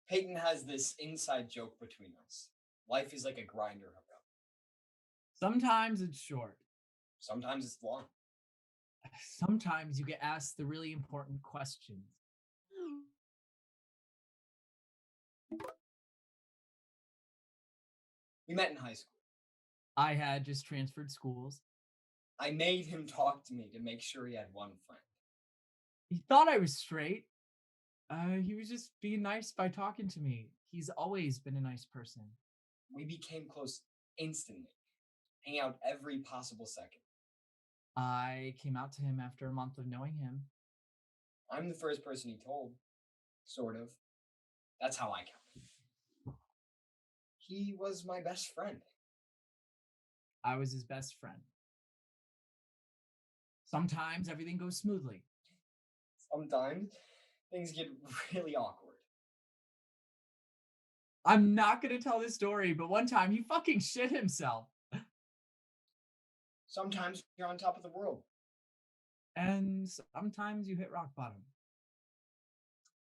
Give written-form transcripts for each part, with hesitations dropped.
Peyton has this inside joke between us. Life is like a grinder hookup. Sometimes it's short. Sometimes it's long. Sometimes you get asked the really important questions. We met in high school. I had just transferred schools. I made him talk to me to make sure he had one friend. He thought I was straight. He was just being nice by talking to me. He's always been a nice person. We became close instantly, hanging out every possible second. I came out to him after a month of knowing him. I'm the first person he told, sort of. That's how I count. He was my best friend. I was his best friend. Sometimes everything goes smoothly. Sometimes things get really awkward. I'm not going to tell this story, but one time he fucking shit himself. Sometimes you're on top of the world. And sometimes you hit rock bottom.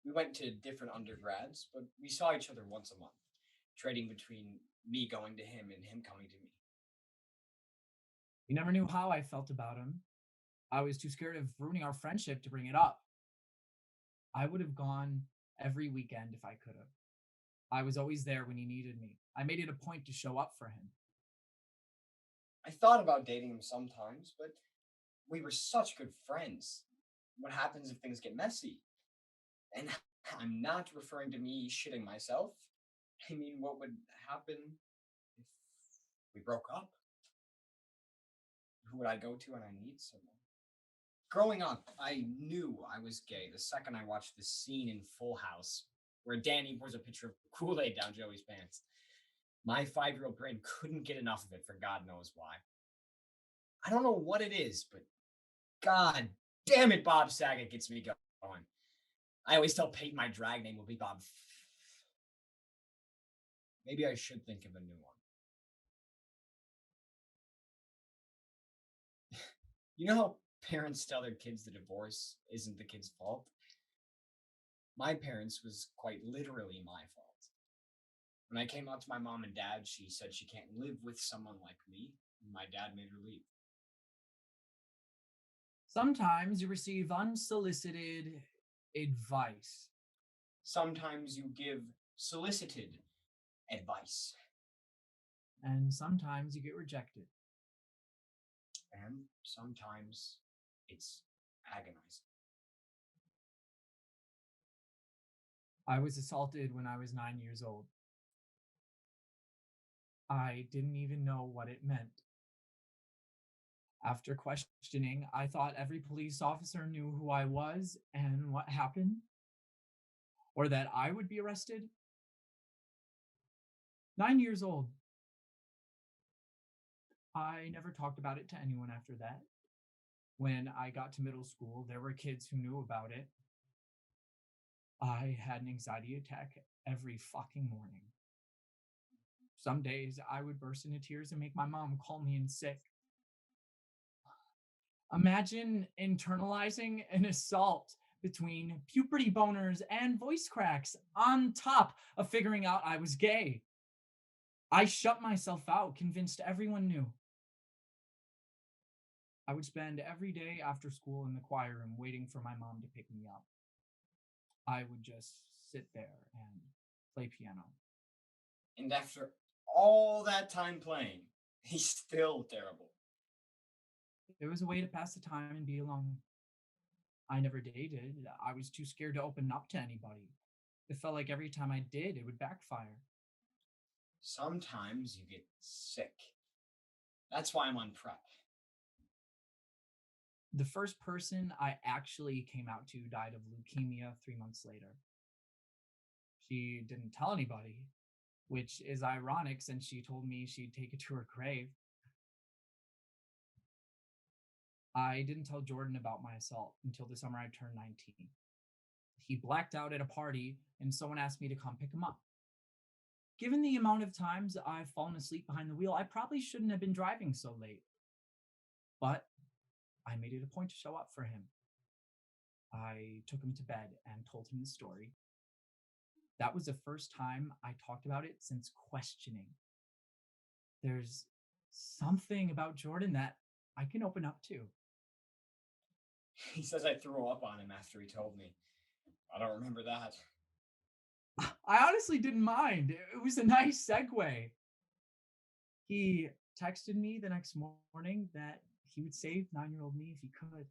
We went to different undergrads, but we saw each other once a month, trading between me going to him and him coming to me. You never knew how I felt about him. I was too scared of ruining our friendship to bring it up. I would have gone every weekend if I could have. I was always there when he needed me. I made it a point to show up for him. I thought about dating him sometimes, but we were such good friends. What happens if things get messy? And I'm not referring to me shitting myself. I mean, what would happen if we broke up? Who would I go to when I need someone? Growing up, I knew I was gay the second I watched the scene in Full House where Danny pours a pitcher of Kool-Aid down Joey's pants. My 5-year-old brain couldn't get enough of it for God knows why. I don't know what it is, but God damn it, Bob Saget gets me going. I always tell Peyton my drag name will be Bob. Maybe I should think of a new one. You know how parents tell their kids the divorce isn't the kid's fault? My parents was quite literally my fault. When I came out to my mom and dad, she said she can't live with someone like me, and my dad made her leave. Sometimes you receive unsolicited advice. Sometimes you give solicited advice. And sometimes you get rejected. And sometimes it's agonizing. I was assaulted when I was 9 years old. I didn't even know what it meant. After questioning, I thought every police officer knew who I was and what happened, or that I would be arrested. 9 years old. I never talked about it to anyone after that. When I got to middle school, there were kids who knew about it. I had an anxiety attack every fucking morning. Some days I would burst into tears and make my mom call me in sick. Imagine internalizing an assault between puberty boners and voice cracks on top of figuring out I was gay. I shut myself out, convinced everyone knew. I would spend every day after school in the choir room waiting for my mom to pick me up. I would just sit there and play piano. And after all that time playing, he's still terrible. It was a way to pass the time and be alone. I never dated. I was too scared to open up to anybody. It felt like every time I did, it would backfire. Sometimes you get sick. That's why I'm on prep. The first person I actually came out to died of leukemia 3 months later. She didn't tell anybody, which is ironic since she told me she'd take it to her grave. I didn't tell Jordan about my assault until the summer I turned 19. He blacked out at a party and someone asked me to come pick him up. Given the amount of times I've fallen asleep behind the wheel, I probably shouldn't have been driving so late. But I made it a point to show up for him. I took him to bed and told him the story. That was the first time I talked about it since questioning. There's something about Jordan that I can open up to. He says I threw up on him after he told me. I don't remember that. I honestly didn't mind. It was a nice segue. He texted me the next morning that he would save 9-year-old me if he could.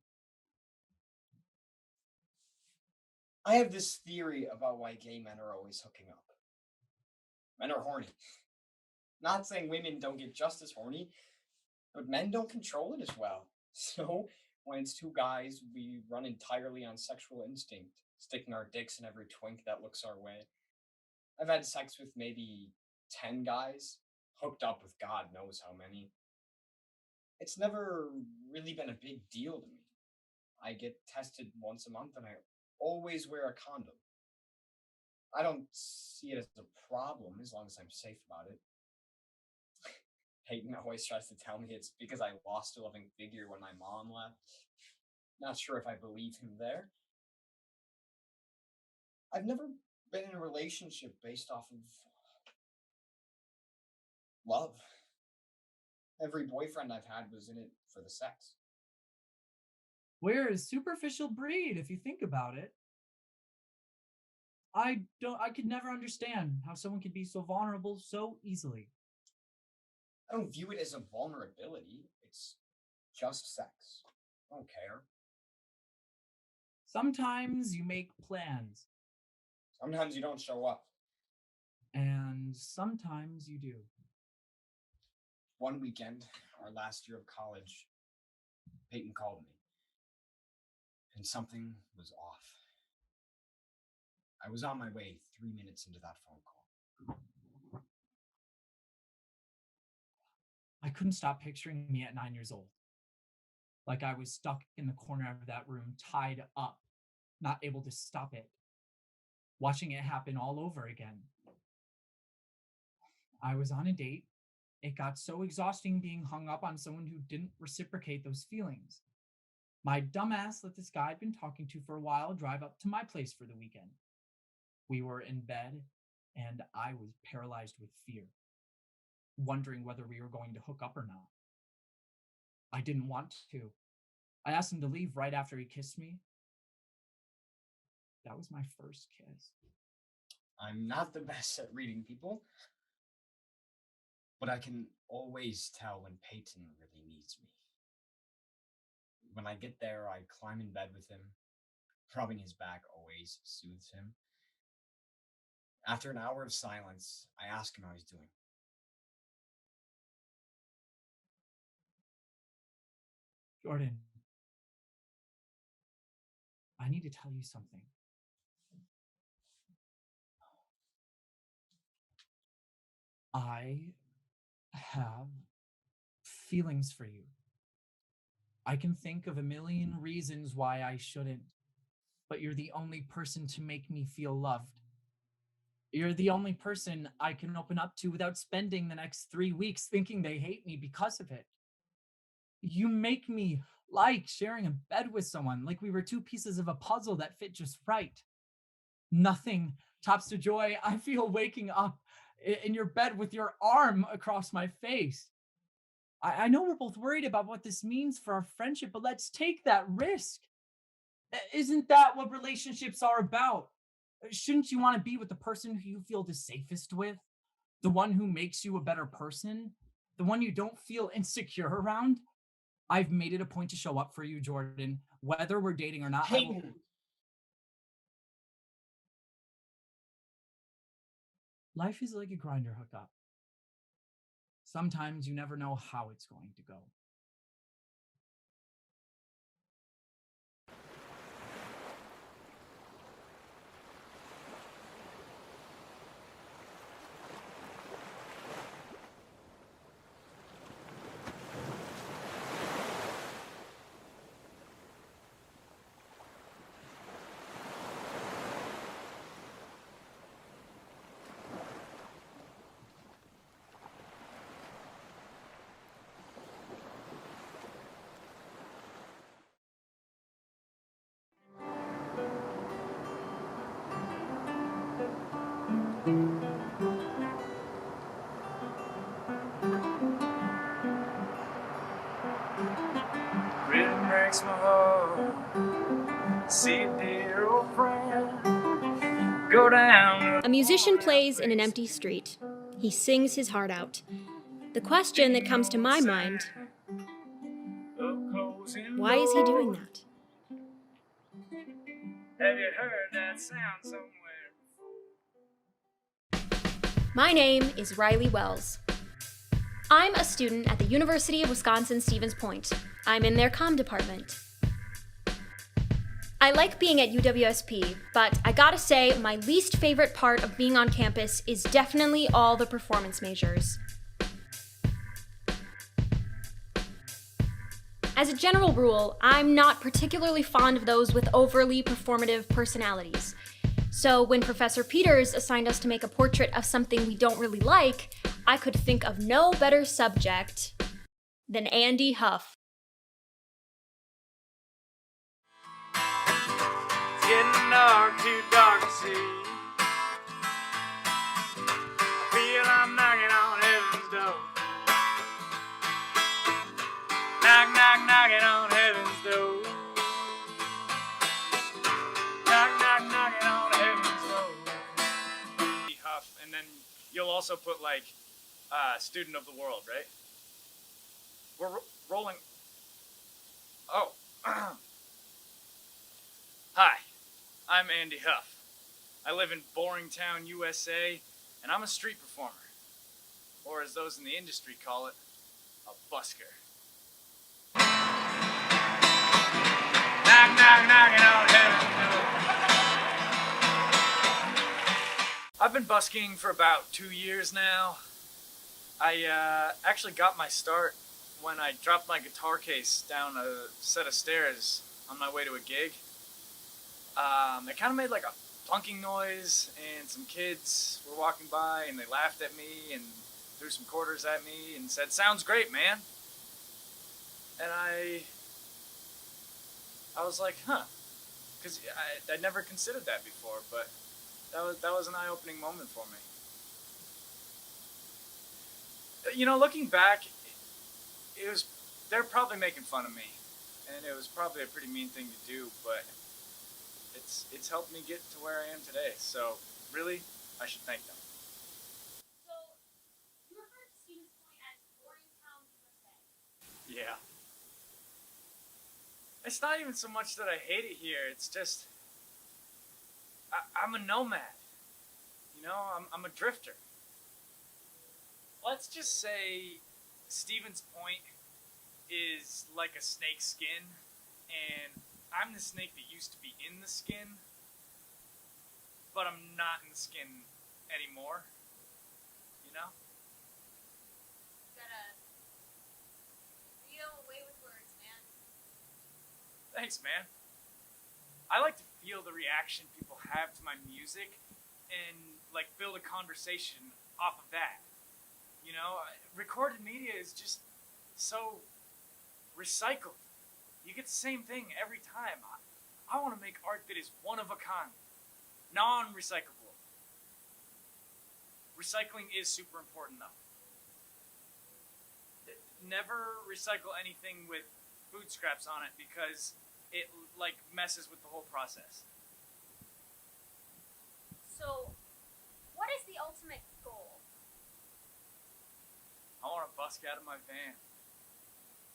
I have this theory about why gay men are always hooking up. Men are horny. Not saying women don't get just as horny, but men don't control it as well. So when it's two guys, we run entirely on sexual instinct, sticking our dicks in every twink that looks our way. I've had sex with maybe 10 guys, hooked up with God knows how many. It's never really been a big deal to me. I get tested once a month and I always wear a condom. I don't see it as a problem as long as I'm safe about it. Peyton always tries to tell me it's because I lost a loving figure when my mom left. Not sure if I believe him there. I've never been in a relationship based off of love. Every boyfriend I've had was in it for the sex. We're a superficial breed if you think about it. I could never understand how someone could be so vulnerable so easily. I don't view it as a vulnerability. It's just sex. I don't care. Sometimes you make plans, Sometimes you don't show up. and sometimes you do. One weekend, our last year of college, Peyton called me, and something was off. I was on my way 3 minutes into that phone call. I couldn't stop picturing me at 9 years old. Like I was stuck in the corner of that room, tied up, not able to stop it, watching it happen all over again. I was on a date. It got so exhausting being hung up on someone who didn't reciprocate those feelings. My dumbass let this guy I'd been talking to for a while drive up to my place for the weekend. We were in bed, and I was paralyzed with fear, wondering whether we were going to hook up or not. I didn't want to. I asked him to leave right after he kissed me. That was my first kiss. I'm not the best at reading people, but I can always tell when Peyton really needs me. When I get there, I climb in bed with him. Rubbing his back always soothes him. After an hour of silence, I ask him how he's doing. Jordan, I need to tell you something. I have feelings for you. I can think of a million reasons why I shouldn't, but you're the only person to make me feel loved. You're the only person I can open up to without spending the next 3 weeks thinking they hate me because of it. You make me like sharing a bed with someone, like we were two pieces of a puzzle that fit just right. Nothing tops the joy I feel waking up in your bed with your arm across my face. I know we're both worried about what this means for our friendship, but let's take that risk. Isn't that what relationships are about? Shouldn't you want to be with the person who you feel the safest with? The one who makes you a better person? The one you don't feel insecure around? I've made it a point to show up for you, Jordan, whether we're dating or not. Peyton! Life is like a grinder hookup. Sometimes you never know how it's going to go. See a dear old friend go down. A musician plays in an empty street. He sings his heart out. The question that comes to my mind, why is he doing that? Have you heard that sound somewhere? My name is Riley Wells. I'm a student at the University of Wisconsin-Stevens Point. I'm in their comm department. I like being at UWSP, but I gotta say, my least favorite part of being on campus is definitely all the performance majors. As a general rule, I'm not particularly fond of those with overly performative personalities. So when Professor Peters assigned us to make a portrait of something we don't really like, I could think of no better subject than Andy Huff. It's getting dark, too dark to see. I feel I'm knocking on heaven's door. Knock, knock, knocking on heaven's door. Knock, knock, knocking on heaven's door. Huff, and then you'll also put like student of the world, right? We're rolling. Oh. Hi, I'm Andy Huff. I live in Boringtown, USA, and I'm a street performer. Or as those in the industry call it, a busker. Knock, knock, knocking on heaven's door. I've been busking for about 2 years now. I actually got my start when I dropped my guitar case down a set of stairs on my way to a gig. It kind of made like a plunking noise, and some kids were walking by and they laughed at me and threw some quarters at me and said, "Sounds great, man." And I was like, huh, because I'd never considered that before, but that was an eye-opening moment for me. You know, looking back, they're probably making fun of me, and it was probably a pretty mean thing to do, but it's helped me get to where I am today, so really, I should thank them. So, you refer to Stevens Point as Boringtown, USA. Yeah. It's not even so much that I hate it here, it's just, I'm a nomad. You know, I'm a drifter. Let's just say Stevens Point is like a snake's skin, and I'm the snake that used to be in the skin, but I'm not in the skin anymore. You know? You gotta feel away with words, man. Thanks, man. I like to feel the reaction people have to my music and like build a conversation off of that. You know, recorded media is just so recycled. You get the same thing every time. I want to make art that is one of a kind, non-recyclable. Recycling is super important though. Never recycle anything with food scraps on it because it like messes with the whole process. So, what is the ultimate goal? I want to busk out of my van,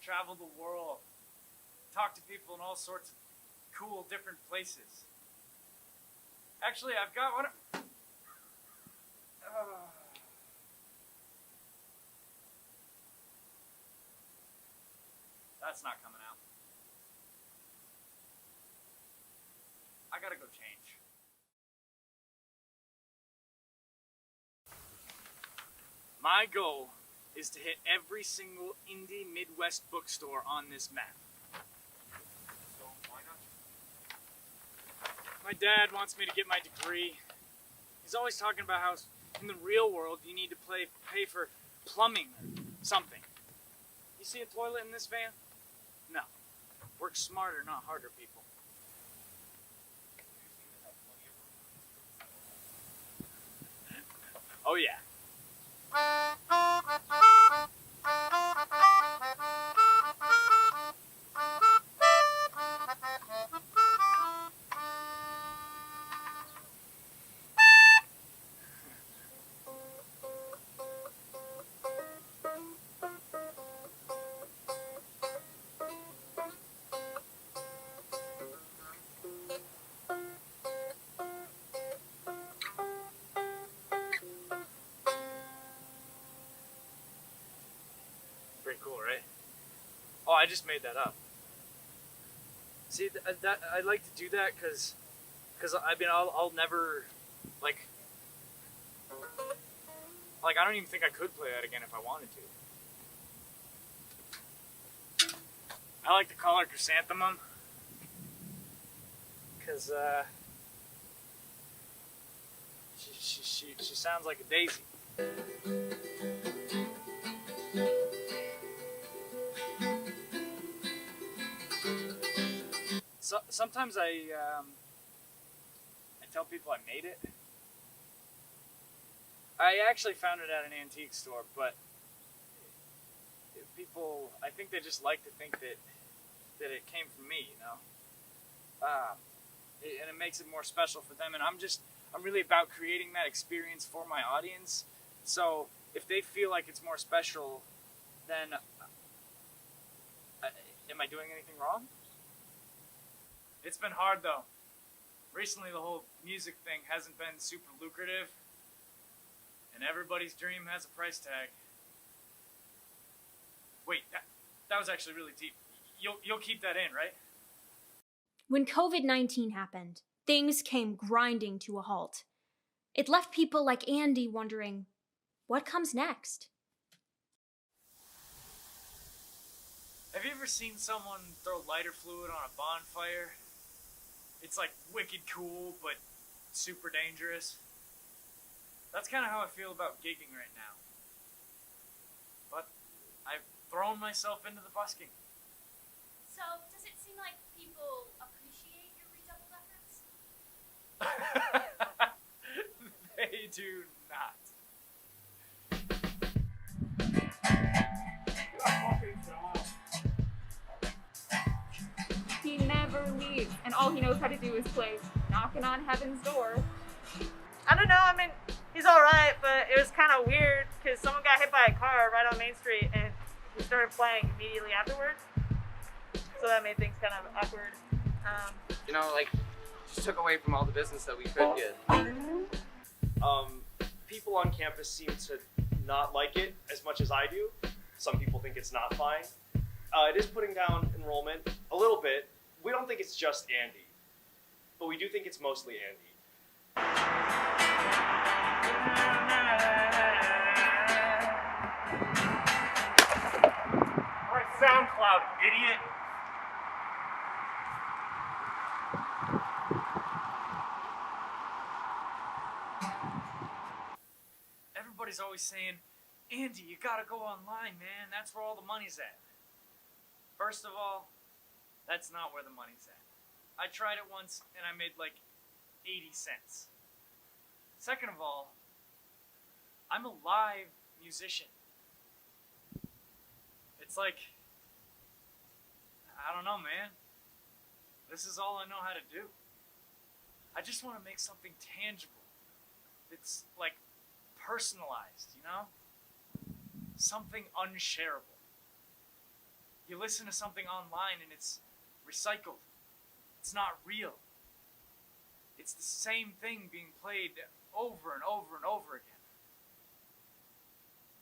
travel the world, talk to people in all sorts of cool, different places. Actually, I've got one. That's not coming out. I gotta go change. My goal is to hit every single indie Midwest bookstore on this map. So why not? My dad wants me to get my degree. He's always talking about how in the real world you need to pay for plumbing or something. You see a toilet in this van? No. Work smarter, not harder, people. Oh yeah. right? Oh, I just made that up. See, I like to do that because I mean, I'll never, like, I don't even think I could play that again if I wanted to. I like to call her Chrysanthemum because she sounds like a daisy. So sometimes I tell people I made it. I actually found it at an antique store, but people, I think they just like to think that it came from me, you know. And it makes it more special for them. And I'm really about creating that experience for my audience. So if they feel like it's more special, then am I doing anything wrong? It's been hard though. Recently, the whole music thing hasn't been super lucrative, and everybody's dream has a price tag. Wait, that was actually really deep. You'll keep that in, right? When COVID-19 happened, things came grinding to a halt. It left people like Andy wondering, what comes next? Have you ever seen someone throw lighter fluid on a bonfire? It's like wicked cool, but super dangerous. That's kind of how I feel about gigging right now. But I've thrown myself into the busking. So, does it seem like people appreciate your redoubled efforts? They do not. He never leaves, and all he knows how to do is play Knocking on Heaven's Door. I don't know, I mean, he's alright, but it was kind of weird because someone got hit by a car right on Main Street and he started playing immediately afterwards. So that made things kind of awkward. You know, like, just took away from all the business that we could get. People on campus seem to not like it as much as I do. Some people think it's not fine. It is putting down enrollment a little bit. We don't think it's just Andy, but we do think it's mostly Andy. Alright, SoundCloud, idiot. Everybody's always saying, Andy, you gotta go online, man. That's where all the money's at. First of all, that's not where the money's at. I tried it once and I made like 80 cents. Second of all, I'm a live musician. It's like, I don't know, man. This is all I know how to do. I just want to make something tangible. It's like personalized, you know? Something unshareable. You listen to something online and it's recycled. It's not real. It's the same thing being played over and over and over again.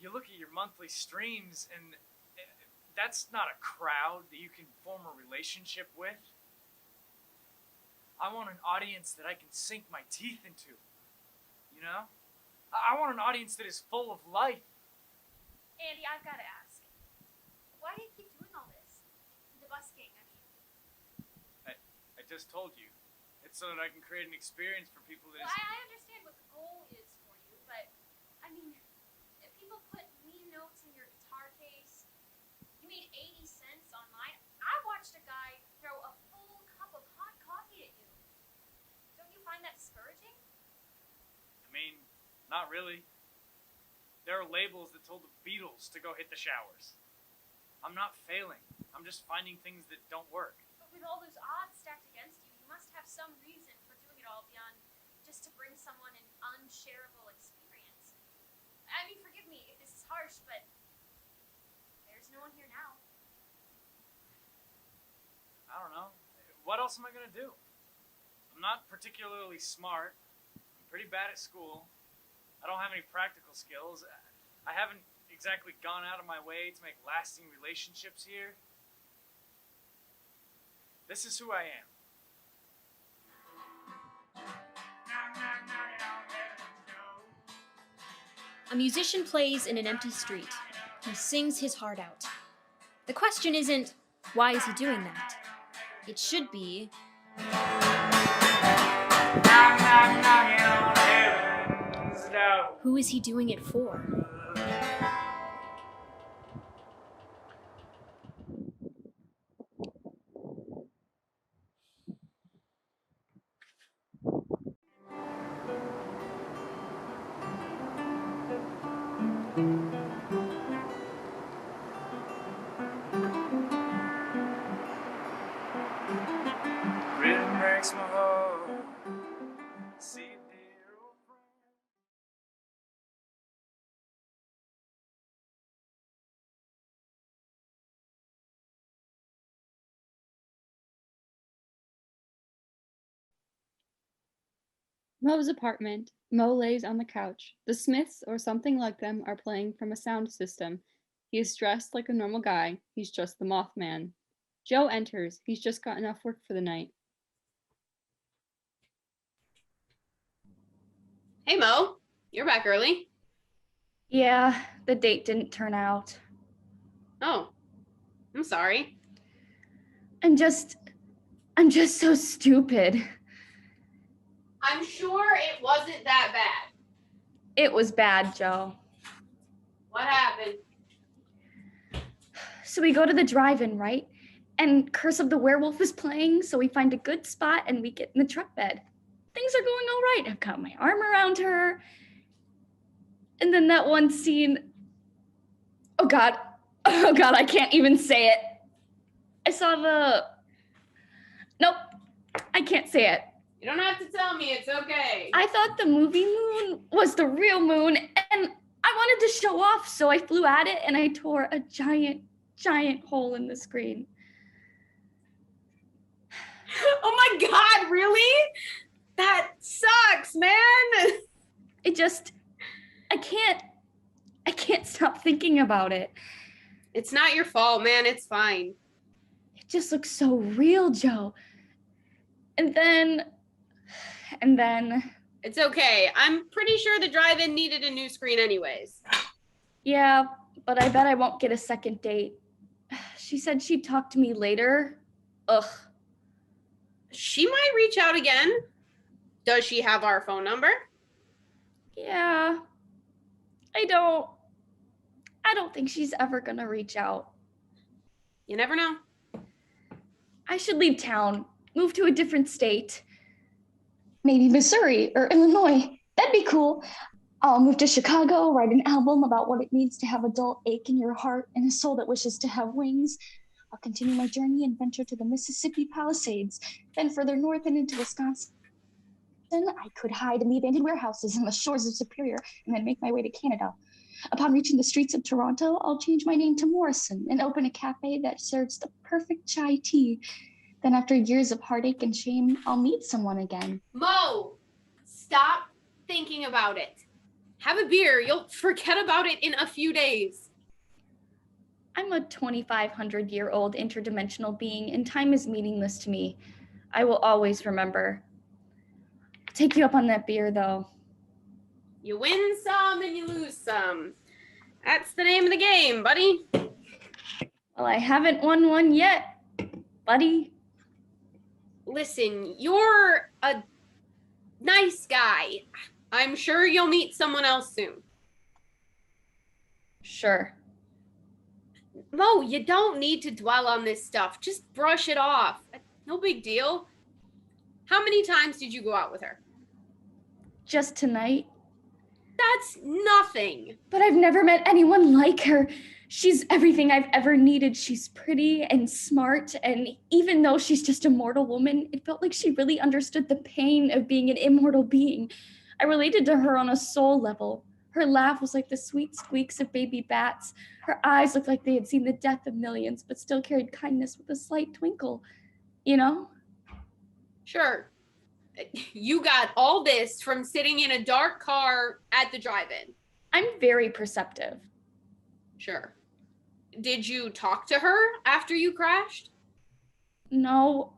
You look at your monthly streams and that's not a crowd that you can form a relationship with. I want an audience that I can sink my teeth into. You know? I want an audience that is full of life. Andy, I've got to ask. Why do you keep doing all this? The busking, I mean. I just told you. It's so that I can create an experience for people that Well, I understand what the goal is for you, but, I mean, if people put mean notes in your guitar case, you made 80 cents on mine. I watched a guy throw a full cup of hot coffee at you. Don't you find that discouraging? I mean, not really. There are labels that told the Beatles to go hit the showers. I'm not failing. I'm just finding things that don't work. But with all those odds stacked against you, you must have some reason for doing it all beyond just to bring someone an unshareable experience. I mean, forgive me if this is harsh, but there's no one here now. I don't know. What else am I going to do? I'm not particularly smart. I'm pretty bad at school. I don't have any practical skills. I haven't exactly gone out of my way to make lasting relationships here. This is who I am. A musician plays in an empty street. He sings his heart out. The question isn't, why is he doing that? It should be, who is he doing it for? Rhythm breaks my heart. See dear old friend. Mo's apartment. Mo lays on the couch. The Smiths, or something like them, are playing from a sound system. He is dressed like a normal guy. He's just the Mothman. Joe enters. He's just gotten off work for the night. Hey Mo, you're back early. Yeah, the date didn't turn out. Oh, I'm sorry. I'm just so stupid. I'm sure it wasn't that bad. It was bad, Joe. What happened? So we go to the drive-in, right? And Curse of the Werewolf is playing, so we find a good spot and we get in the truck bed. Things are going all right. I've got my arm around her. And then that one scene, oh God, I can't even say it. I saw nope, I can't say it. You don't have to tell me, it's okay. I thought the movie moon was the real moon, and I wanted to show off, so I flew at it and I tore a giant hole in the screen. Oh my God, really? That sucks, man. I can't stop thinking about it. It's not your fault, man, it's fine. It just looks so real, Joe. And then It's okay. I'm pretty sure the drive-in needed a new screen anyways. yeah, but I bet I won't get a second date. She said she'd talk to me later. Ugh. She might reach out again. Does she have our phone number? Yeah. I don't think she's ever gonna reach out. You never know. I should leave town, move to a different state. Maybe Missouri or Illinois. That'd be cool. I'll move to Chicago, write an album about what it means to have a dull ache in your heart and a soul that wishes to have wings. I'll continue my journey and venture to the Mississippi Palisades, then further north and into Wisconsin. I could hide in the abandoned warehouses on the shores of Superior and then make my way to Canada. Upon reaching the streets of Toronto, I'll change my name to Morrison and open a cafe that serves the perfect chai tea. Then after years of heartache and shame, I'll meet someone again. Mo, stop thinking about it. Have a beer. You'll forget about it in a few days. I'm a 2,500-year-old interdimensional being, and time is meaningless to me. I will always remember. I'll take you up on that beer, though. You win some and you lose some. That's the name of the game, buddy. Well, I haven't won one yet, buddy. Listen, you're a nice guy. I'm sure you'll meet someone else soon. Sure. Mo, you don't need to dwell on this stuff. Just brush it off. No big deal. How many times did you go out with her? Just tonight. That's nothing. But I've never met anyone like her. She's everything I've ever needed. She's pretty and smart, and even though she's just a mortal woman, it felt like she really understood the pain of being an immortal being. I related to her on a soul level. Her laugh was like the sweet squeaks of baby bats. Her eyes looked like they had seen the death of millions, but still carried kindness with a slight twinkle. You know? Sure. You got all this from sitting in a dark car at the drive-in. I'm very perceptive. Sure. Did you talk to her after you crashed? No,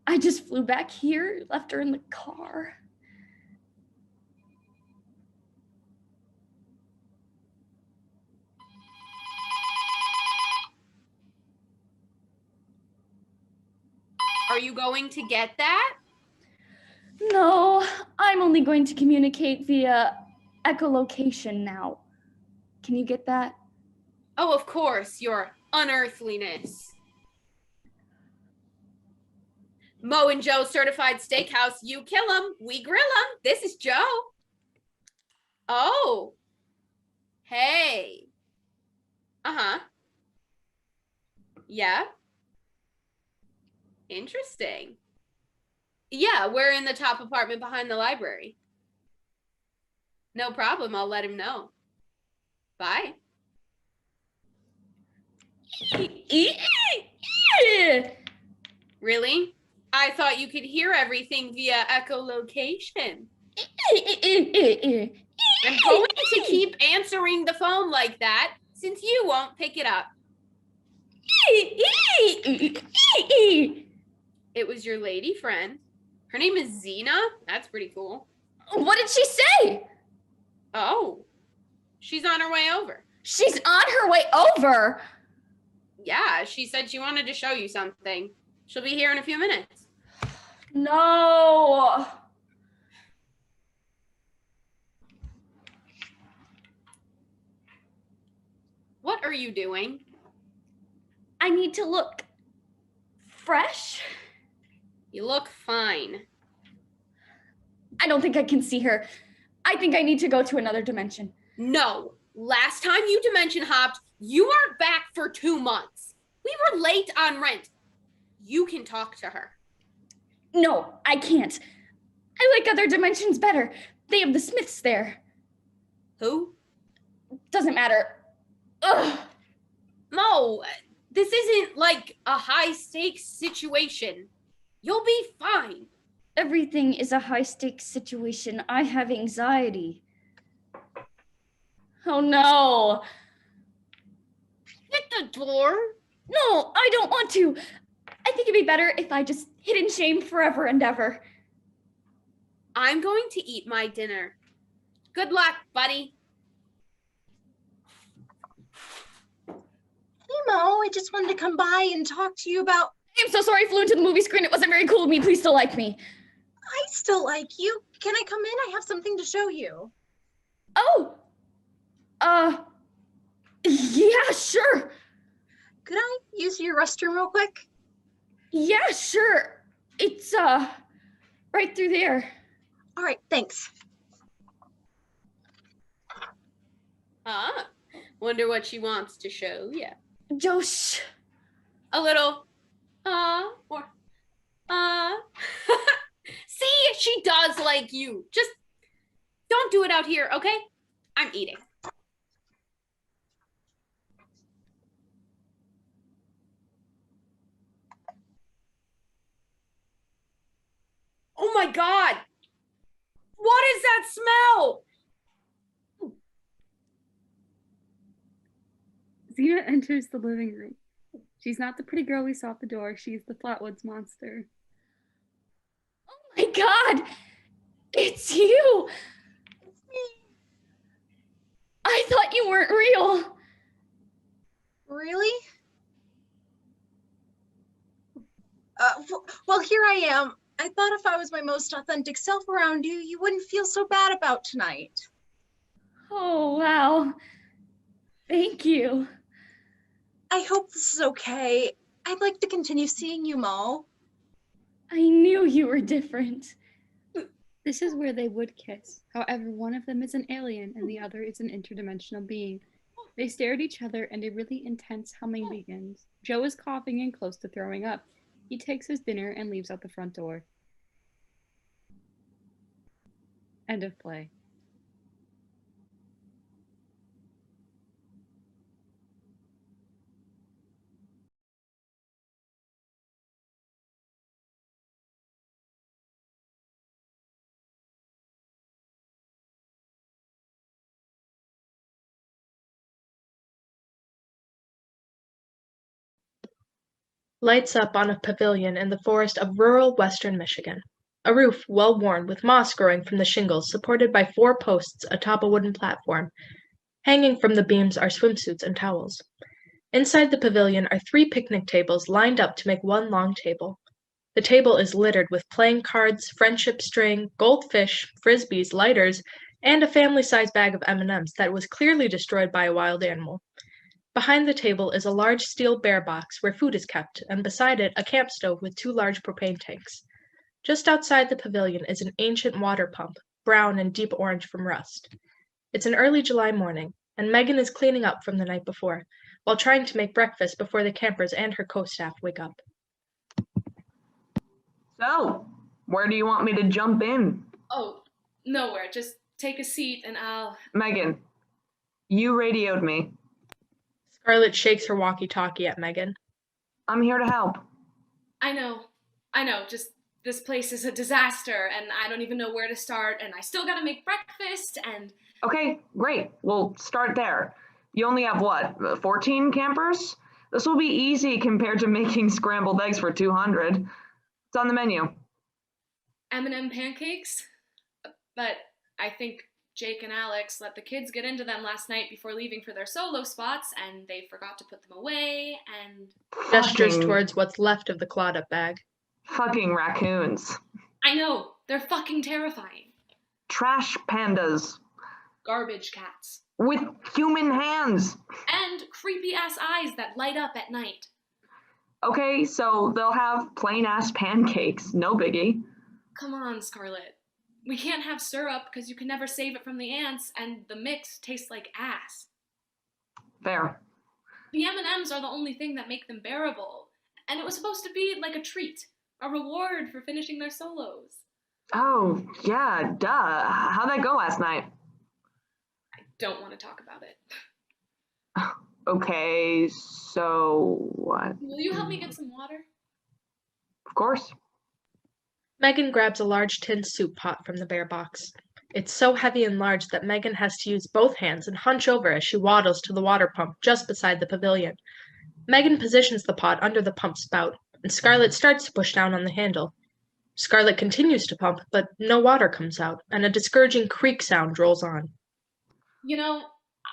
I just flew back here, left her in the car. Are you going to get that? No, I'm only going to communicate via echolocation now. Can you get that? Oh, of course, your unearthliness. Mo and Joe Certified Steakhouse, you kill 'em, we grill 'em. This is Joe. Oh. Hey. Uh-huh. Yeah. Interesting. Yeah, we're in the top apartment behind the library. No problem, I'll let him know. Bye. Really? I thought you could hear everything via echolocation. I'm going to keep answering the phone like that since you won't pick it up. It was your lady friend. Her name is Xena. That's pretty cool. What did she say? Oh, she's on her way over. She's on her way over? Yeah, she said she wanted to show you something. She'll be here in a few minutes. No. What are you doing? I need to look fresh. You look fine. I don't think I can see her. I think I need to go to another dimension. No. Last time you dimension hopped, you weren't back for 2 months. We were late on rent. You can talk to her. No, I can't. I like other dimensions better. They have the Smiths there. Who? Doesn't matter. Ugh. Mo, this isn't like a high-stakes situation. You'll be fine. Everything is a high-stakes situation. I have anxiety. Oh no. Hit the door. No, I don't want to. I think it'd be better if I just hid in shame forever and ever. I'm going to eat my dinner. Good luck, buddy. Hey Mo, I just wanted to come by and talk to you about. I'm so sorry I flew into the movie screen. It wasn't very cool of me. Please still like me. I still like you. Can I come in? I have something to show you. Oh. Yeah, sure. Could I use your restroom real quick? Yeah, sure. It's, right through there. All right, thanks. Wonder what she wants to show you. Josh. A little, or, See, she does like you. Just don't do it out here, okay? I'm eating. Oh my God! What is that smell? Xena enters the living room. She's not the pretty girl we saw at the door. She's the Flatwoods monster. Oh my God! It's you! It's me. I thought you weren't real. Really? Well, here I am. I thought if I was my most authentic self around you, you wouldn't feel so bad about tonight. Oh, wow. Thank you. I hope this is okay. I'd like to continue seeing you, Mo. I knew you were different. This is where they would kiss. However, one of them is an alien and the other is an interdimensional being. They stare at each other and a really intense humming begins. Joe is coughing and close to throwing up. He takes his dinner and leaves out the front door. End of play. lights up on a pavilion in the forest of rural western Michigan. A roof well worn with moss growing from the shingles supported by 4 posts atop a wooden platform. Hanging from the beams are swimsuits and towels. Inside the pavilion are 3 picnic tables lined up to make one long table. The table is littered with playing cards, friendship string, goldfish, frisbees, lighters, and a family-sized bag of M&Ms that was clearly destroyed by a wild animal. Behind the table is a large steel bear box where food is kept, and beside it a camp stove with 2 large propane tanks. Just outside the pavilion is an ancient water pump, brown and deep orange from rust. It's an early July morning, and Megan is cleaning up from the night before, while trying to make breakfast before the campers and her co-staff wake up. So, where do you want me to jump in? Oh, nowhere. Just take a seat and I'll... Megan, you radioed me. Scarlett shakes her walkie-talkie at Megan. I'm here to help. I know. Just this place is a disaster and I don't even know where to start and I still gotta make breakfast and... Okay, great. We'll start there. You only have what, 14 campers? This will be easy compared to making scrambled eggs for 200. It's on the menu. M&M pancakes? But I think Jake and Alex let the kids get into them last night before leaving for their solo spots, and they forgot to put them away, and... Gestures towards what's left of the clawed-up bag. Fucking raccoons. I know. They're fucking terrifying. Trash pandas. Garbage cats. With human hands. And creepy-ass eyes that light up at night. Okay, so they'll have plain-ass pancakes. No biggie. Come on, Scarlett. We can't have syrup because you can never save it from the ants, and the mix tastes like ass. Fair. The M&Ms are the only thing that make them bearable, and it was supposed to be like a treat, a reward for finishing their solos. Oh, yeah, duh. How'd that go last night? I don't want to talk about it. Okay, so what? Will you help me get some water? Of course. Megan grabs a large tin soup pot from the bear box. It's so heavy and large that Megan has to use both hands and hunch over as she waddles to the water pump just beside the pavilion. Megan positions the pot under the pump spout, and Scarlett starts to push down on the handle. Scarlett continues to pump, but no water comes out, and a discouraging creak sound rolls on. You know,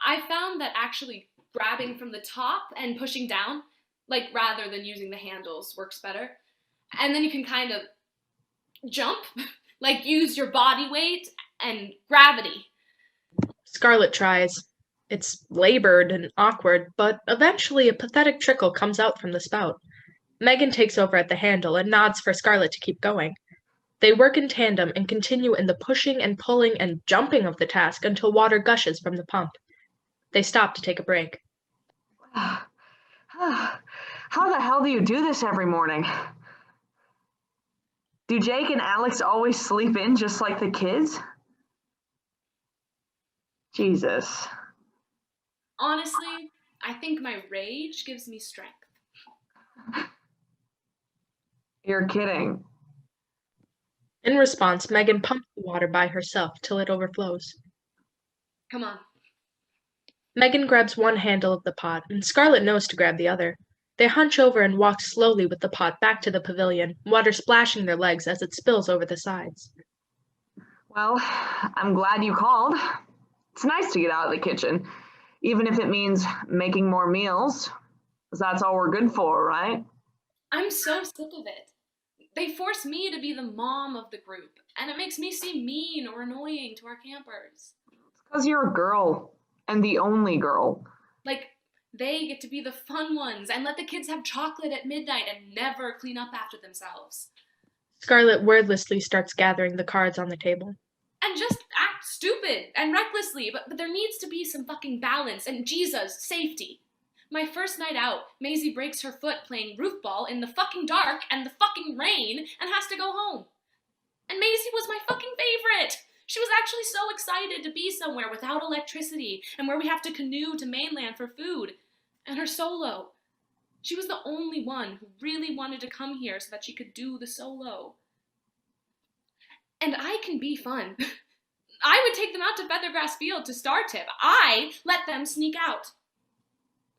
I found that actually grabbing from the top and pushing down, like rather than using the handles, works better. And then you can kind of jump, like use your body weight and gravity. Scarlett tries. It's labored and awkward, but eventually a pathetic trickle comes out from the spout. Megan takes over at the handle and nods for Scarlett to keep going. They work in tandem and continue in the pushing and pulling and jumping of the task until water gushes from the pump. They stop to take a break. How the hell do you do this every morning? Do Jake and Alex always sleep in just like the kids? Jesus. Honestly, I think my rage gives me strength. You're kidding. In response, Megan pumps the water by herself till it overflows. Come on. Megan grabs one handle of the pot, and Scarlett knows to grab the other. They hunch over and walk slowly with the pot back to the pavilion, water splashing their legs as it spills over the sides. Well, I'm glad you called. It's nice to get out of the kitchen, even if it means making more meals, because that's all we're good for, right? I'm so sick of it. They force me to be the mom of the group, and it makes me seem mean or annoying to our campers. It's because you're a girl, and the only girl. Like, they get to be the fun ones and let the kids have chocolate at midnight and never clean up after themselves. Scarlett wordlessly starts gathering the cards on the table. And just act stupid and recklessly, but there needs to be some fucking balance and Jesus, safety. My first night out, Maisie breaks her foot playing roof ball in the fucking dark and the fucking rain and has to go home. And Maisie was my fucking favorite. She was actually so excited to be somewhere without electricity and where we have to canoe to mainland for food. And her solo. She was the only one who really wanted to come here so that she could do the solo. And I can be fun. I would take them out to Feathergrass Field to Star Tip. I let them sneak out.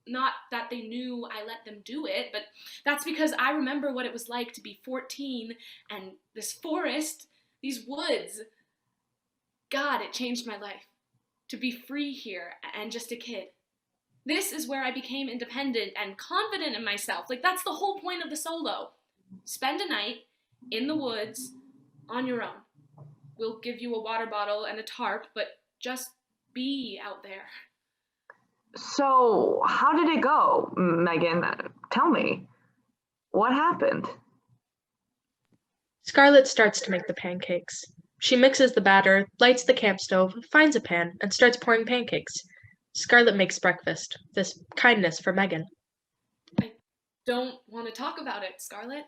Not that they knew I let them do it, but that's because I remember what it was like to be 14 and this forest, these woods. God, it changed my life. To be free here and just a kid. This is where I became independent and confident in myself. Like, that's the whole point of the solo. Spend a night in the woods on your own. We'll give you a water bottle and a tarp, but just be out there. So, how did it go, Megan? Tell me. What happened? Scarlet starts to make the pancakes. She mixes the batter, lights the camp stove, finds a pan, and starts pouring pancakes. Scarlet makes breakfast. This kindness for Megan. I don't want to talk about it, Scarlet.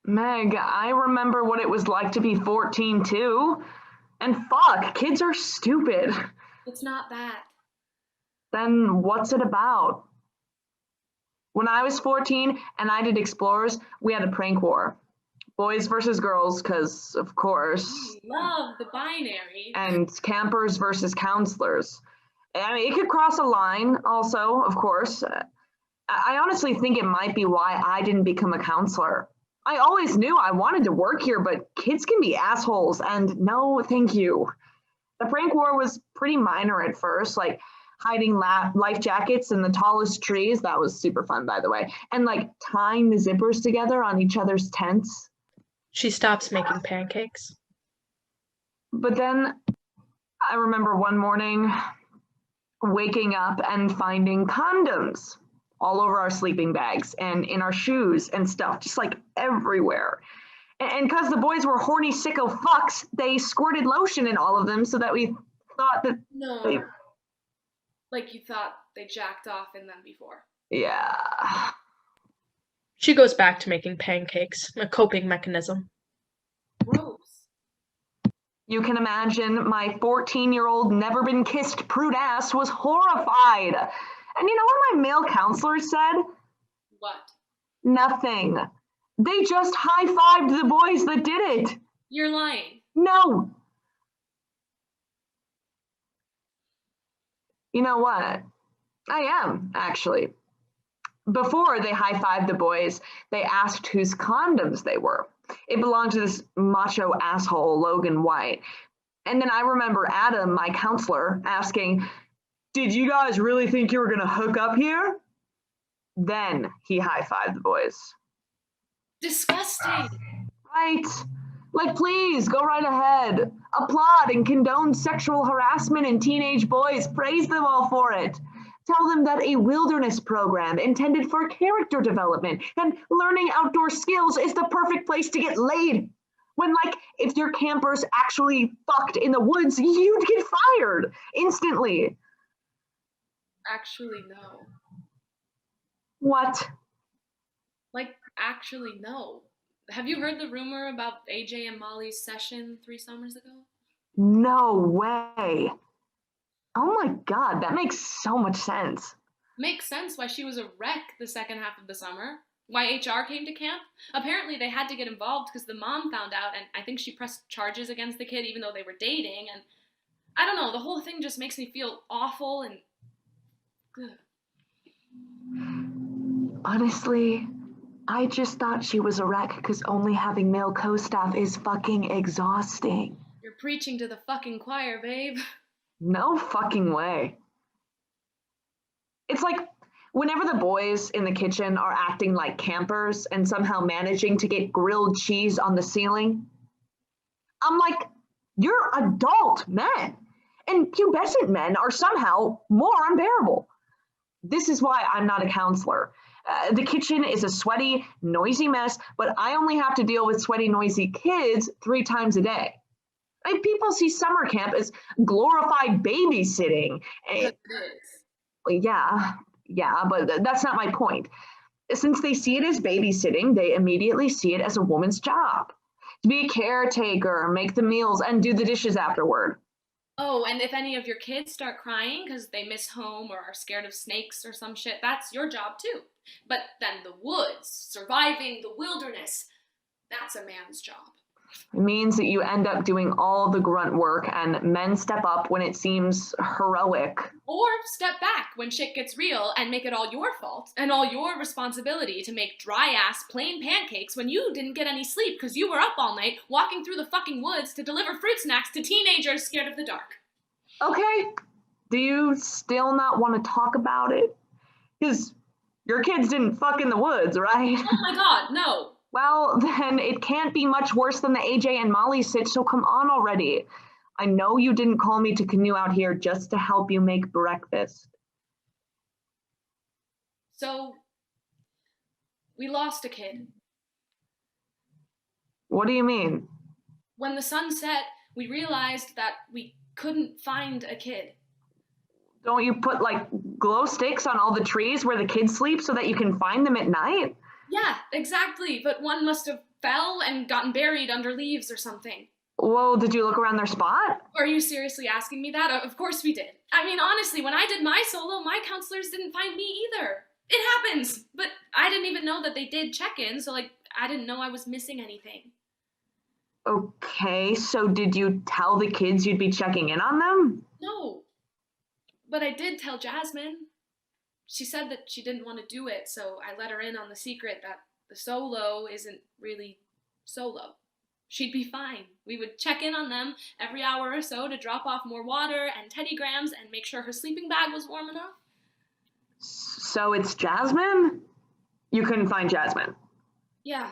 Meg, I remember what it was like to be 14 too. And fuck, kids are stupid. It's not that. Then what's it about? When I was 14 and I did Explorers, we had a prank war. Boys versus girls, because of course. Love the binary. And campers versus counselors. I mean, it could cross a line also, of course. I honestly think it might be why I didn't become a counselor. I always knew I wanted to work here, but kids can be assholes, and no, thank you. The prank war was pretty minor at first, like hiding life jackets in the tallest trees. That was super fun, by the way. And like tying the zippers together on each other's tents. She stops making pancakes. But then I remember one morning waking up and finding condoms all over our sleeping bags and in our shoes and stuff, just like everywhere. And because the boys were horny sicko fucks, they squirted lotion in all of them so that we thought that No. Like you thought they jacked off in them before. Yeah. She goes back to making pancakes, a coping mechanism. Gross. You can imagine my 14-year-old never been kissed prude ass was horrified. And you know what my male counselors said? What? Nothing. They just high-fived the boys that did it. You're lying. No. You know what? I am, actually. Before they high-fived the boys, they asked whose condoms they were. It belonged to this macho asshole, Logan White. And then I remember Adam, my counselor, asking, "Did you guys really think you were going to hook up here?" Then he high-fived the boys. Disgusting. Right. Like, please, go right ahead. Applaud and condone sexual harassment in teenage boys. Praise them all for it. Tell them that a wilderness program intended for character development and learning outdoor skills is the perfect place to get laid. When, like, if your campers actually fucked in the woods, you'd get fired instantly. Actually, no. What? Like, actually, no. Have you heard the rumor about AJ and Molly's session 3 summers ago? No way. Oh my God, that makes so much sense. Makes sense why she was a wreck the second half of the summer. Why HR came to camp. Apparently they had to get involved because the mom found out, and I think she pressed charges against the kid even though they were dating, and I don't know, the whole thing just makes me feel awful and... Ugh. Honestly, I just thought she was a wreck because only having male co-staff is fucking exhausting. You're preaching to the fucking choir, babe. No fucking way. It's like whenever the boys in the kitchen are acting like campers and somehow managing to get grilled cheese on the ceiling, I'm like, you're adult men, and pubescent men are somehow more unbearable. This is why I'm not a counselor. The kitchen is a sweaty, noisy mess, but I only have to deal with sweaty, noisy kids 3 times a day. And people see summer camp as glorified babysitting. It is. Yeah, but that's not my point. Since they see it as babysitting, they immediately see it as a woman's job. To be a caretaker, make the meals, and do the dishes afterward. Oh, and if any of your kids start crying because they miss home or are scared of snakes or some shit, that's your job too. But then the woods, surviving the wilderness, that's a man's job. It means that you end up doing all the grunt work and men step up when it seems heroic. Or step back when shit gets real and make it all your fault and all your responsibility to make dry-ass plain pancakes when you didn't get any sleep because you were up all night walking through the fucking woods to deliver fruit snacks to teenagers scared of the dark. Okay. Do you still not want to talk about it? Because your kids didn't fuck in the woods, right? Oh my god, no. Well, then it can't be much worse than the AJ and Molly sit, so come on already. I know you didn't call me to canoe out here just to help you make breakfast. So, we lost a kid. What do you mean? When the sun set, we realized that we couldn't find a kid. Don't you put, like, glow sticks on all the trees where the kids sleep so that you can find them at night? Yeah, exactly, but one must have fell and gotten buried under leaves or something. Whoa, did you look around their spot? Are you seriously asking me that? Of course we did. I mean, honestly, when I did my solo, my counselors didn't find me either. It happens, but I didn't even know that they did check-in, so, like, I didn't know I was missing anything. Okay, so did you tell the kids you'd be checking in on them? No, but I did tell Jasmine. She said that she didn't want to do it, so I let her in on the secret that the solo isn't really solo. She'd be fine. We would check in on them every hour or so to drop off more water and Teddy Grahams and make sure her sleeping bag was warm enough. So it's Jasmine? You couldn't find Jasmine? Yeah.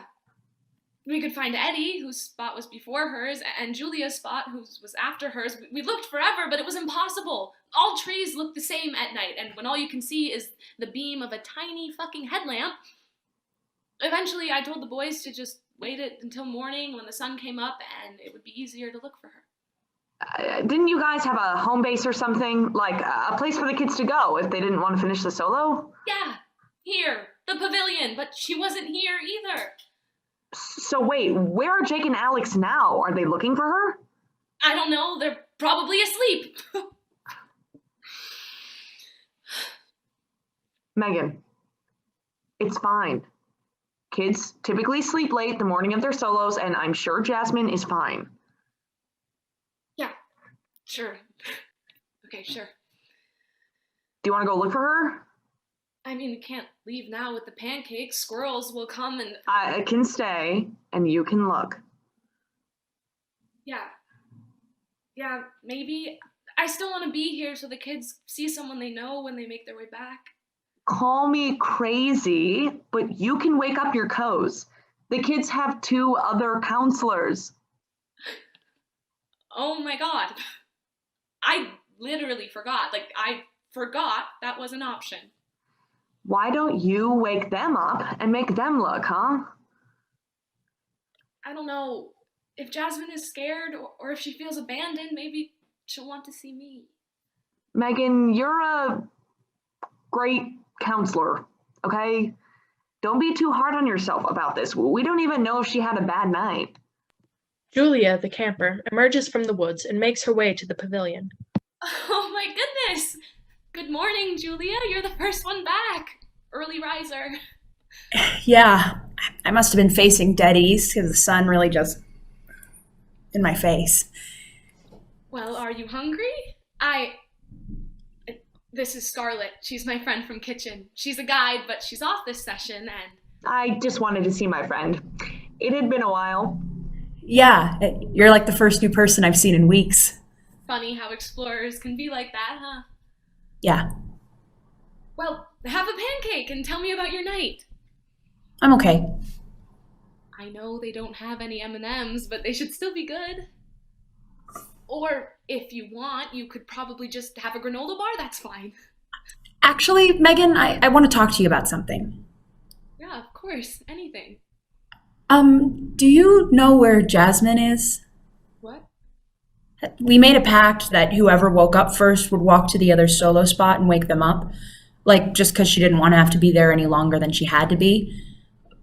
We could find Eddie, whose spot was before hers, and Julia's spot, whose was after hers. We looked forever, but it was impossible. All trees look the same at night, and when all you can see is the beam of a tiny fucking headlamp. Eventually, I told the boys to just wait it until morning when the sun came up, and it would be easier to look for her. Didn't you guys have a home base or something? Like a place for the kids to go if they didn't want to finish the solo? Yeah, here, the pavilion, but she wasn't here either. So wait, where are Jake and Alex now? Are they looking for her? I don't know, they're probably asleep. Megan, it's fine. Kids typically sleep late the morning of their solos, and I'm sure Jasmine is fine. Yeah, sure. Okay, sure. Do you want to go look for her? I mean, we can't leave now with the pancakes. Squirrels will come and... I can stay, and you can look. Yeah. Yeah, maybe. I still want to be here so the kids see someone they know when they make their way back. Call me crazy, but you can wake up your co's. The kids have 2 other counselors. Oh my god. I literally forgot. Like, I forgot that was an option. Why don't you wake them up and make them look, huh? I don't know. If Jasmine is scared or if she feels abandoned, maybe she'll want to see me. Megan, you're a great counselor, okay? Don't be too hard on yourself about this. We don't even know if she had a bad night. Julia, the camper, emerges from the woods and makes her way to the pavilion. Oh my goodness! Good morning, Julia. You're the first one back. Early riser. Yeah, I must have been facing dead east because the sun really just in my face. Well, are you hungry? This is Scarlett. She's my friend from Kitchen. She's a guide, but she's off this session and... I just wanted to see my friend. It had been a while. Yeah, you're like the first new person I've seen in weeks. Funny how explorers can be like that, huh? Yeah. Well, have a pancake and tell me about your night. I'm okay. I know they don't have any M&Ms, but they should still be good. Or, if you want, you could probably just have a granola bar, that's fine. Actually, Megan, I want to talk to you about something. Yeah, of course, anything. Do you know where Jasmine is? What? We made a pact that whoever woke up first would walk to the other solo spot and wake them up. Like, just because she didn't want to have to be there any longer than she had to be.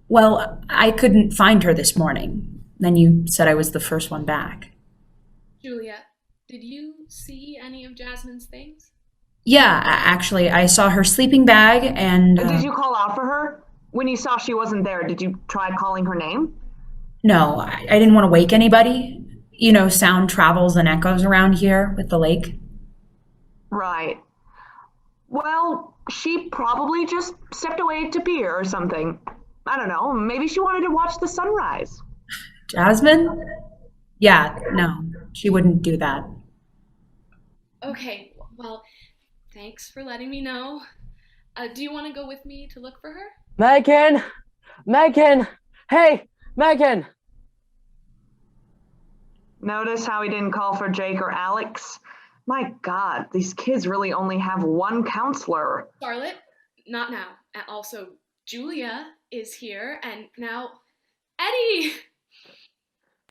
Well, I couldn't find her this morning. Then you said I was the first one back. Julia, did you see any of Jasmine's things? Yeah, actually, I saw her sleeping bag and... Did you call out for her? When you saw she wasn't there, did you try calling her name? No, I didn't want to wake anybody. You know, sound travels and echoes around here with the lake. Right. Well, she probably just stepped away to pee or something. I don't know. Maybe she wanted to watch the sunrise. Jasmine? Yeah, no, she wouldn't do that. Okay, well, thanks for letting me know. Do you want to go with me to look for her? Megan! Megan! Hey, Megan! Notice how he didn't call for Jake or Alex? My God, these kids really only have one counselor. Charlotte, not now. And also, Julia is here, and now Eddie!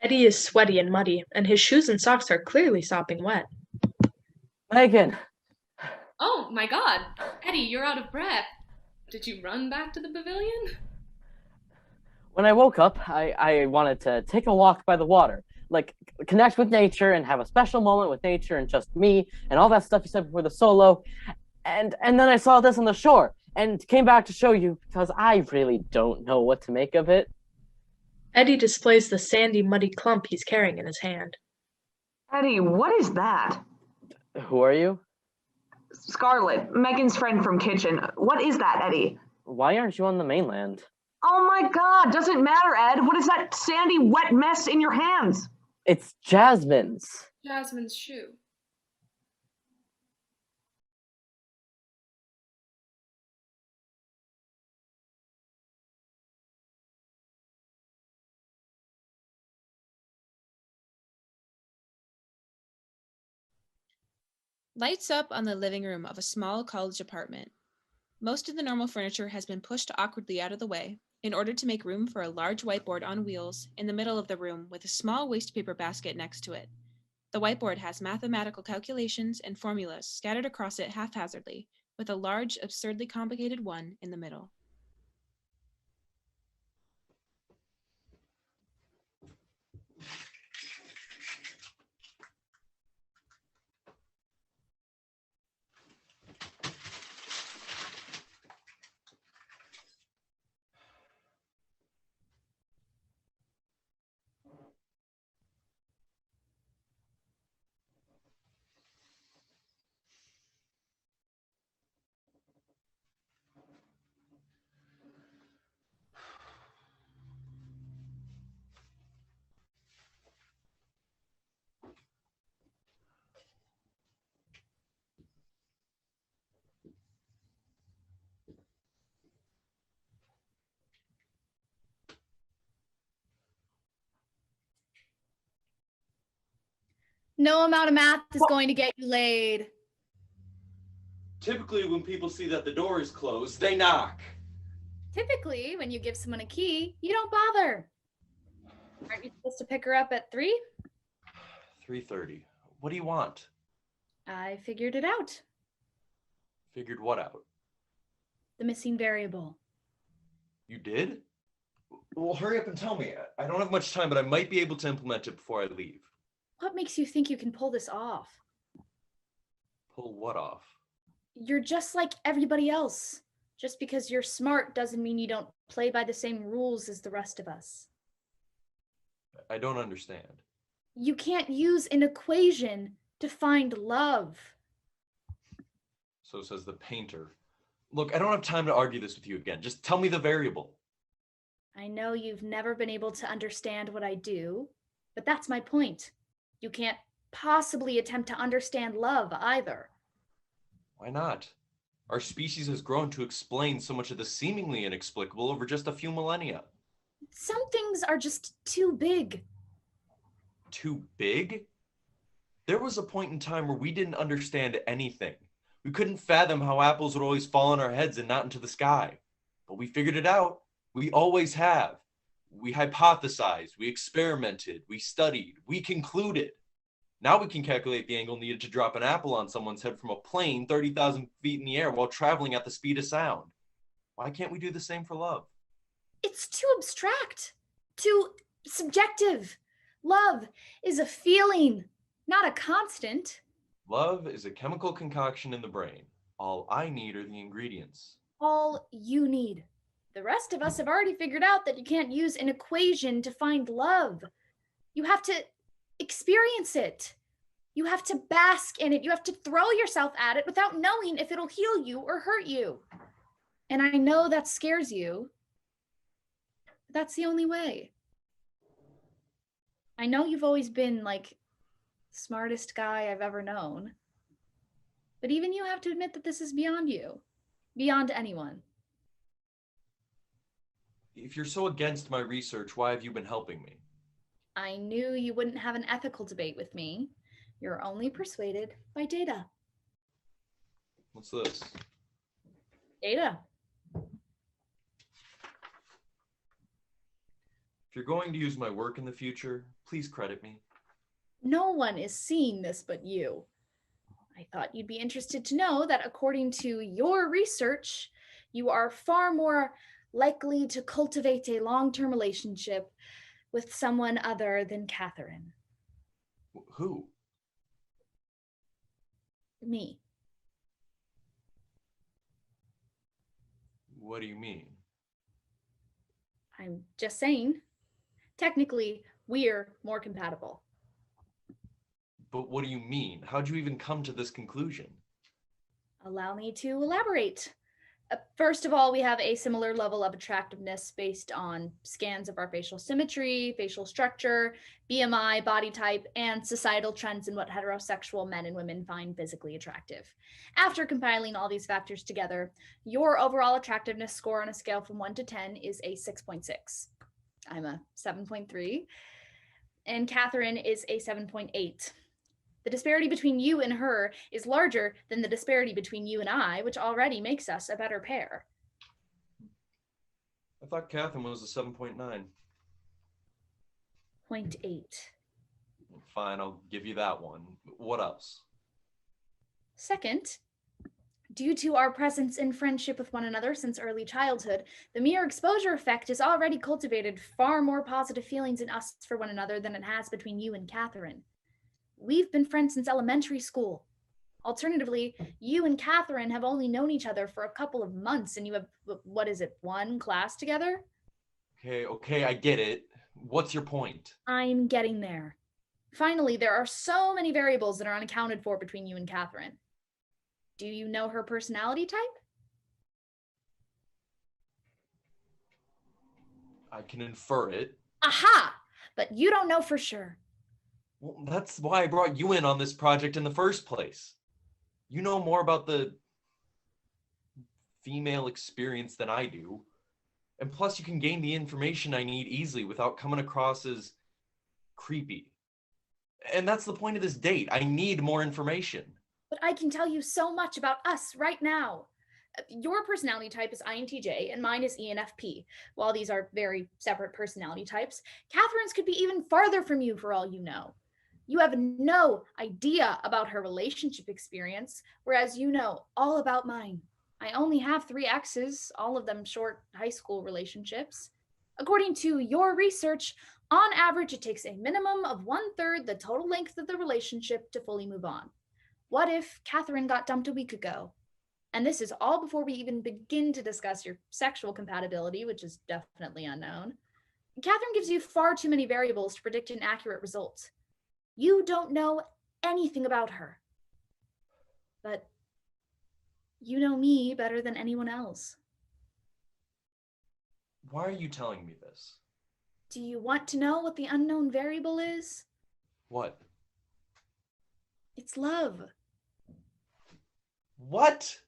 Eddie is sweaty and muddy, and his shoes and socks are clearly sopping wet. Megan! Oh my god, Eddie, you're out of breath. Did you run back to the pavilion? When I woke up, I wanted to take a walk by the water. Like, connect with nature and have a special moment with nature and just me and all that stuff you said before the solo. And then I saw this on the shore and came back to show you because I really don't know what to make of it. Eddie displays the sandy, muddy clump he's carrying in his hand. Eddie, what is that? Who are you? Scarlett, Megan's friend from Kitchen. What is that, Eddie? Why aren't you on the mainland? Oh my God, doesn't matter, Ed. What is that sandy, wet mess in your hands? It's Jasmine's. Jasmine's shoe. Lights up on the living room of a small college apartment. Most of the normal furniture has been pushed awkwardly out of the way in order to make room for a large whiteboard on wheels in the middle of the room with a small wastepaper basket next to it. The whiteboard has mathematical calculations and formulas scattered across it haphazardly, with a large, absurdly complicated one in the middle. No amount of math is going to get you laid. Typically, when people see that the door is closed, they knock. Typically, when you give someone a key, you don't bother. Aren't you supposed to pick her up at 3? 3:30. What do you want? I figured it out. Figured what out? The missing variable. You did? Well, hurry up and tell me. I don't have much time, but I might be able to implement it before I leave. What makes you think you can pull this off? Pull what off? You're just like everybody else. Just because you're smart doesn't mean you don't play by the same rules as the rest of us. I don't understand. You can't use an equation to find love. So says the painter. Look, I don't have time to argue this with you again. Just tell me the variable. I know you've never been able to understand what I do, but that's my point. You can't possibly attempt to understand love either. Why not? Our species has grown to explain so much of the seemingly inexplicable over just a few millennia. Some things are just too big. Too big? There was a point in time where we didn't understand anything. We couldn't fathom how apples would always fall on our heads and not into the sky. But we figured it out. We always have. We hypothesized, we experimented, we studied, we concluded. Now we can calculate the angle needed to drop an apple on someone's head from a plane 30,000 feet in the air while traveling at the speed of sound. Why can't we do the same for love? It's too abstract, too subjective. Love is a feeling, not a constant. Love is a chemical concoction in the brain. All I need are the ingredients. All you need, The rest of us have already figured out that you can't use an equation to find love. You have to experience it. You have to bask in it. You have to throw yourself at it without knowing if it'll heal you or hurt you. And I know that scares you. But that's the only way. I know you've always been like the smartest guy I've ever known. But even you have to admit that this is beyond you, beyond anyone. If you're so against my research, why have you been helping me? I knew you wouldn't have an ethical debate with me. You're only persuaded by data. What's this? Data. If you're going to use my work in the future, please credit me. No one is seeing this but you. I thought you'd be interested to know that according to your research, you are far more likely to cultivate a long-term relationship with someone other than Catherine. Who? Me. What do you mean? I'm just saying, technically, we're more compatible. But what do you mean? How'd you even come to this conclusion? Allow me to elaborate. First of all, we have a similar level of attractiveness based on scans of our facial symmetry, facial structure, BMI, body type, and societal trends in what heterosexual men and women find physically attractive. After compiling all these factors together, your overall attractiveness score on a scale from 1 to 10 is a 6.6. I'm a 7.3, and Catherine is a 7.8. The disparity between you and her is larger than the disparity between you and I, which already makes us a better pair. I thought Catherine was a 7.9. 0.8. Fine, I'll give you that one. What else? Second, due to our presence in friendship with one another since early childhood, the mere exposure effect has already cultivated far more positive feelings in us for one another than it has between you and Catherine. We've been friends since elementary school. Alternatively, you and Catherine have only known each other for a couple of months and you have, what is it, one class together? Okay, I get it. What's your point? I'm getting there. Finally, there are so many variables that are unaccounted for between you and Catherine. Do you know her personality type? I can infer it. Aha! But you don't know for sure. Well, that's why I brought you in on this project in the first place. You know more about the female experience than I do. And plus you can gain the information I need easily without coming across as creepy. And that's the point of this date. I need more information. But I can tell you so much about us right now. Your personality type is INTJ and mine is ENFP. While these are very separate personality types, Catherine's could be even farther from you for all you know. You have no idea about her relationship experience, whereas you know all about mine. I only have 3 exes, all of them short high school relationships. According to your research, on average, it takes a minimum of 1/3 the total length of the relationship to fully move on. What if Catherine got dumped a week ago? And this is all before we even begin to discuss your sexual compatibility, which is definitely unknown. Catherine gives you far too many variables to predict an accurate result. You don't know anything about her. But you know me better than anyone else. Why are you telling me this? Do you want to know what the unknown variable is? What? It's love. What?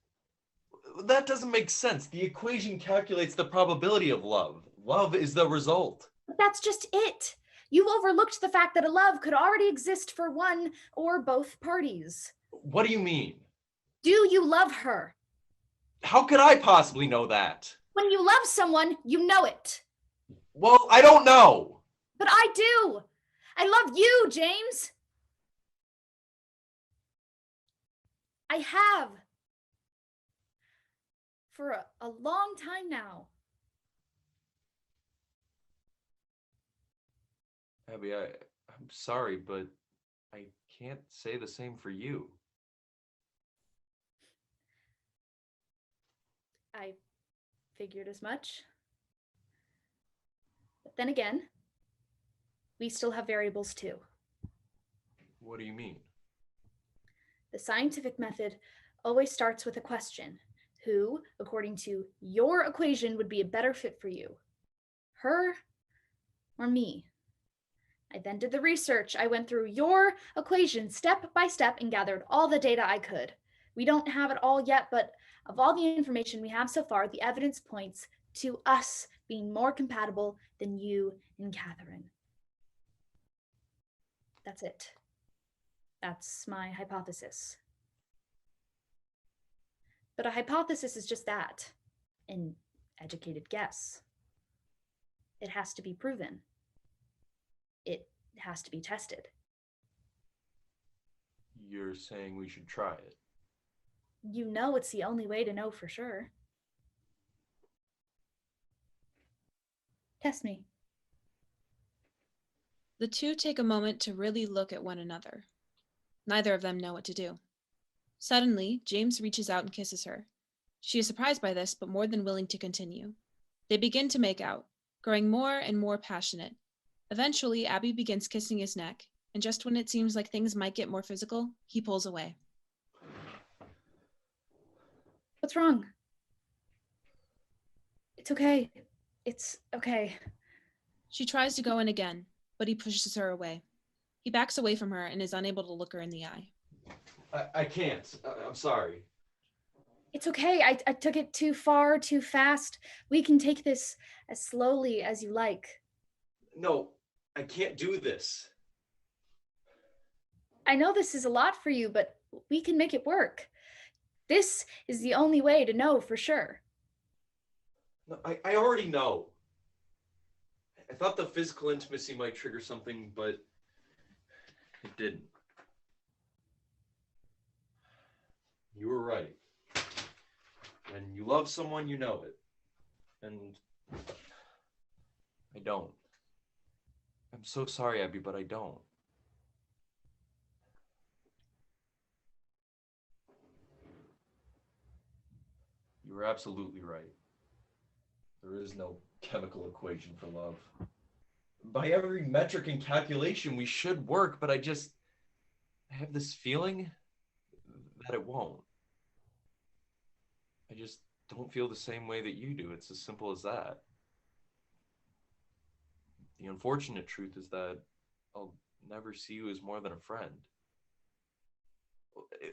That doesn't make sense. The equation calculates the probability of love. Love is the result. But that's just it. You've overlooked the fact that a love could already exist for one or both parties. What do you mean? Do you love her? How could I possibly know that? When you love someone, you know it. Well, I don't know. But I do. I love you, James. I have. For a long time now. Abby, I'm sorry, but I can't say the same for you. I figured as much. But then again, we still have variables too. What do you mean? The scientific method always starts with a question. Who, according to your equation, would be a better fit for you? Her or me? I then did the research. I went through your equation step by step and gathered all the data I could. We don't have it all yet, but of all the information we have so far, the evidence points to us being more compatible than you and Catherine. That's it. That's my hypothesis. But a hypothesis is just that, an educated guess. It has to be proven. It has to be tested. You're saying we should try it? You know it's the only way to know for sure. Test me. The two take a moment to really look at one another. Neither of them know what to do. Suddenly, James reaches out and kisses her. She is surprised by this, but more than willing to continue. They begin to make out, growing more and more passionate. Eventually, Abby begins kissing his neck, and just when it seems like things might get more physical, he pulls away. What's wrong? It's okay. It's okay. She tries to go in again, but he pushes her away. He backs away from her and is unable to look her in the eye. I can't. I'm sorry. It's okay. I took it too far, too fast. We can take this as slowly as you like. No, I can't do this. I know this is a lot for you, but we can make it work. This is the only way to know for sure. No, I already know. I thought the physical intimacy might trigger something, but it didn't. You were right. When you love someone, you know it. And I don't. I'm so sorry, Abby, but I don't. You were absolutely right. There is no chemical equation for love. By every metric and calculation, we should work, but I have this feeling that it won't. I just don't feel the same way that you do. It's as simple as that. The unfortunate truth is that I'll never see you as more than a friend.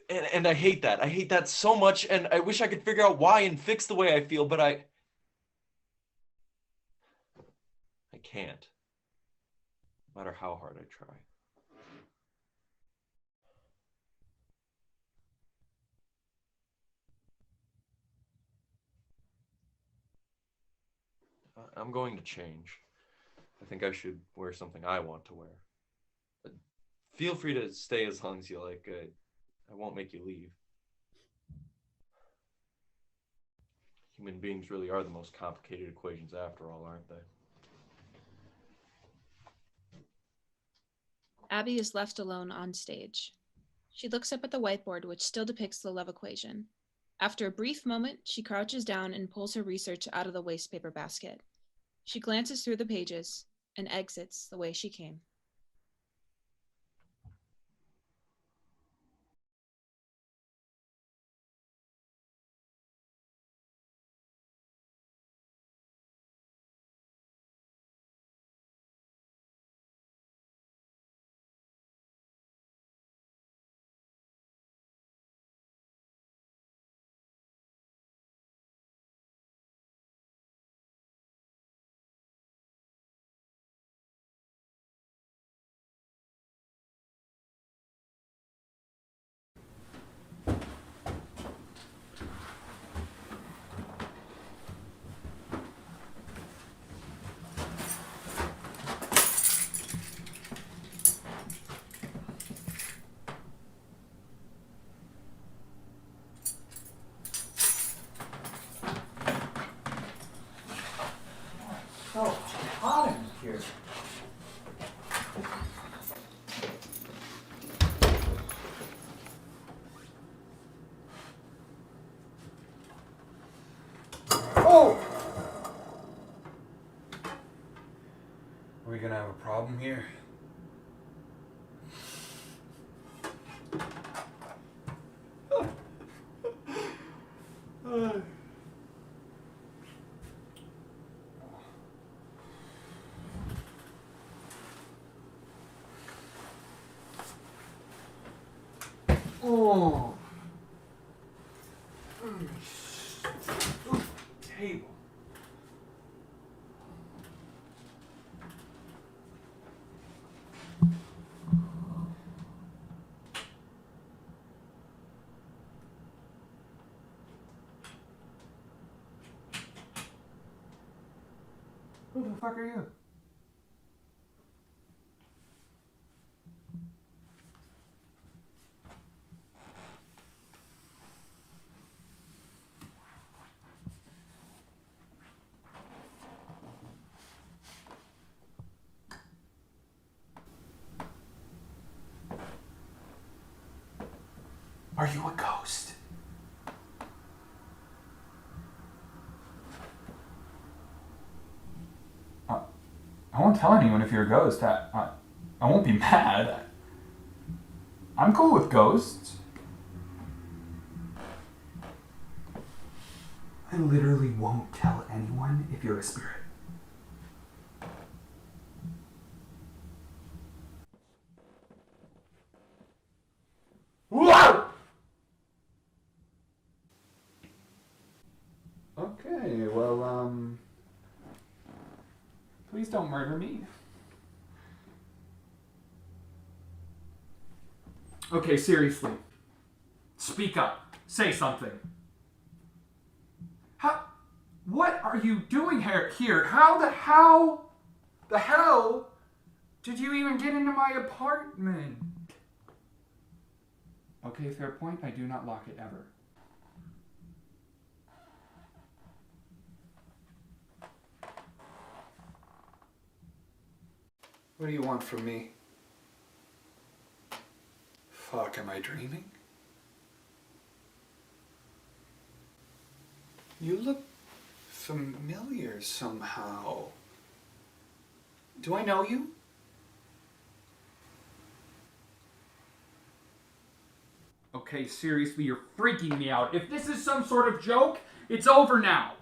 And I hate that. I hate that so much, and I wish I could figure out why and fix the way I feel, but I can't. No matter how hard I try. I'm going to change. I think I should wear something I want to wear. Feel free to stay as long as you like. I won't make you leave. Human beings really are the most complicated equations after all, aren't they? Abby is left alone on stage. She looks up at the whiteboard, which still depicts the love equation. After a brief moment, she crouches down and pulls her research out of the wastepaper basket. She glances through the pages and exits the way she came. problem here. Oh. Table. Who the fuck are you? Are you a ghost? I won't tell anyone if you're a ghost. I won't be mad. I'm cool with ghosts. I literally won't tell anyone if you're a spirit. Whoa! Okay, well, please don't murder me. Okay, seriously. Speak up. Say something. What are you doing here? How the hell did you even get into my apartment? Okay, fair point. I do not lock it ever. What do you want from me? Fuck, am I dreaming? You look familiar somehow. Do I know you? Okay, seriously, you're freaking me out. If this is some sort of joke, it's over now.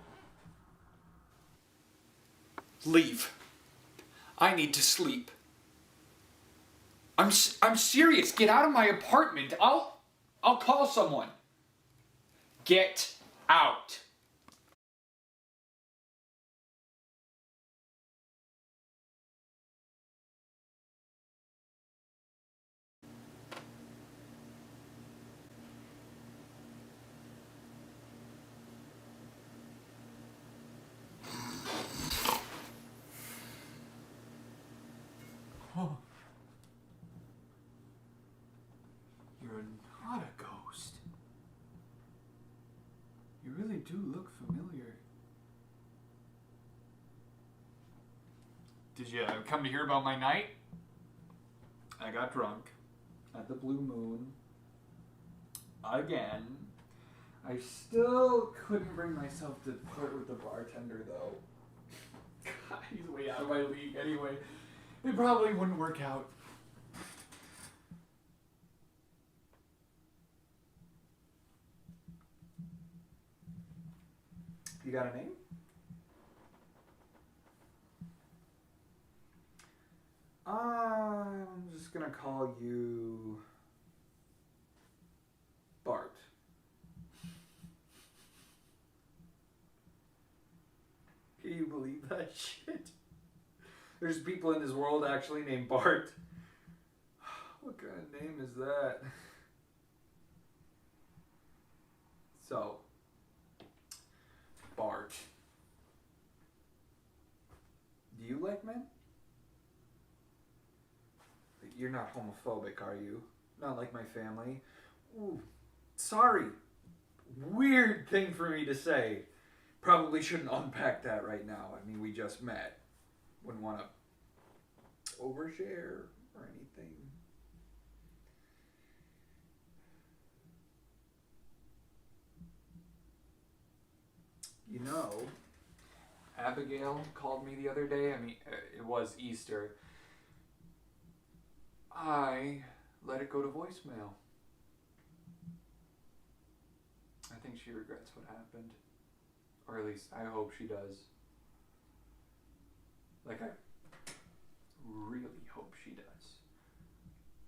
Leave. I need to sleep. I'm serious. Get out of my apartment. I'll call someone. Get out. Oh. You're not a ghost. You really do look familiar. Did you come to hear about my night? I got drunk at the Blue Moon. Again. I still couldn't bring myself to flirt with the bartender, though. God, he's way out of my league anyway. It probably wouldn't work out. You got a name? I'm just gonna call you Bart. Can you believe that shit? There's people in this world actually named Bart. What kind of name is that? So, Bart. Do you like men? You're not homophobic, are you? Not like my family. Ooh, sorry. Weird thing for me to say. Probably shouldn't unpack that right now. I mean, we just met. Wouldn't want to overshare or anything. You know, Abigail called me the other day. I mean, it was Easter. I let it go to voicemail. I think she regrets what happened. Or at least I hope she does. Like, I really hope she does.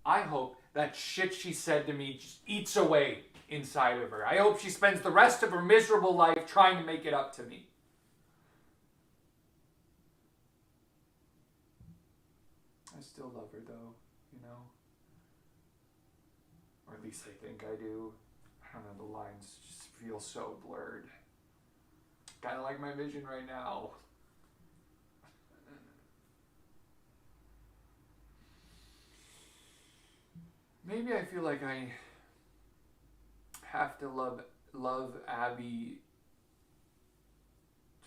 I hope that shit she said to me just eats away inside of her. I hope she spends the rest of her miserable life trying to make it up to me. I still love her though, you know? Or at least I think I do. I don't know, the lines just feel so blurred. Kinda like my vision right now. Maybe I feel like I have to love Abby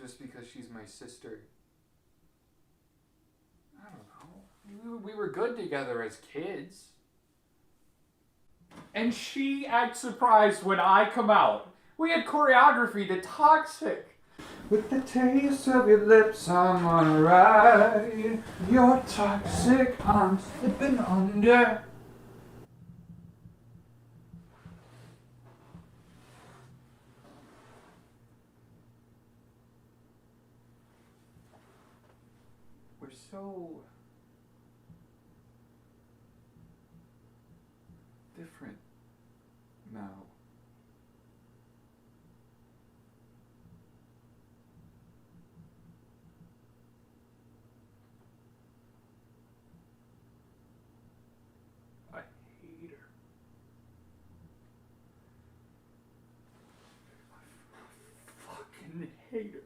just because she's my sister. I don't know. We were good together as kids. And she acts surprised when I come out. We had choreography to Toxic. With the taste of your lips, I'm on a ride. You're toxic, I'm slipping under. We're so different now. I hate her. I fucking hate her.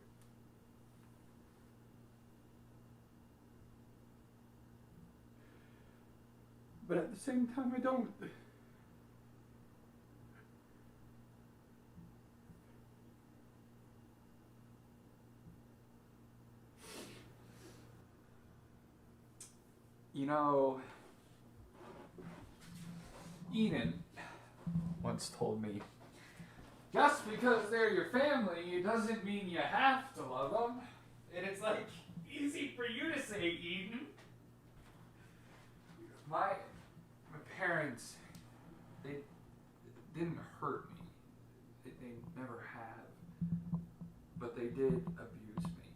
But at the same time, I don't. You know, Eden once told me, just because they're your family, it doesn't mean you have to love them. And it's like, easy for you to say, Eden. My parents, they didn't hurt me. They never have. But they did abuse me.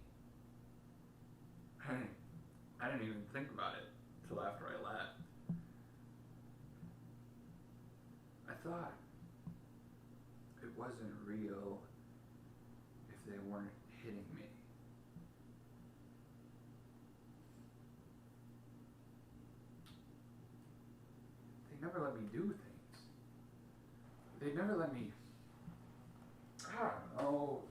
I didn't even think about it until after I left. I thought it wasn't real if they weren't hitting me. They never let me do things. They never let me, I don't know,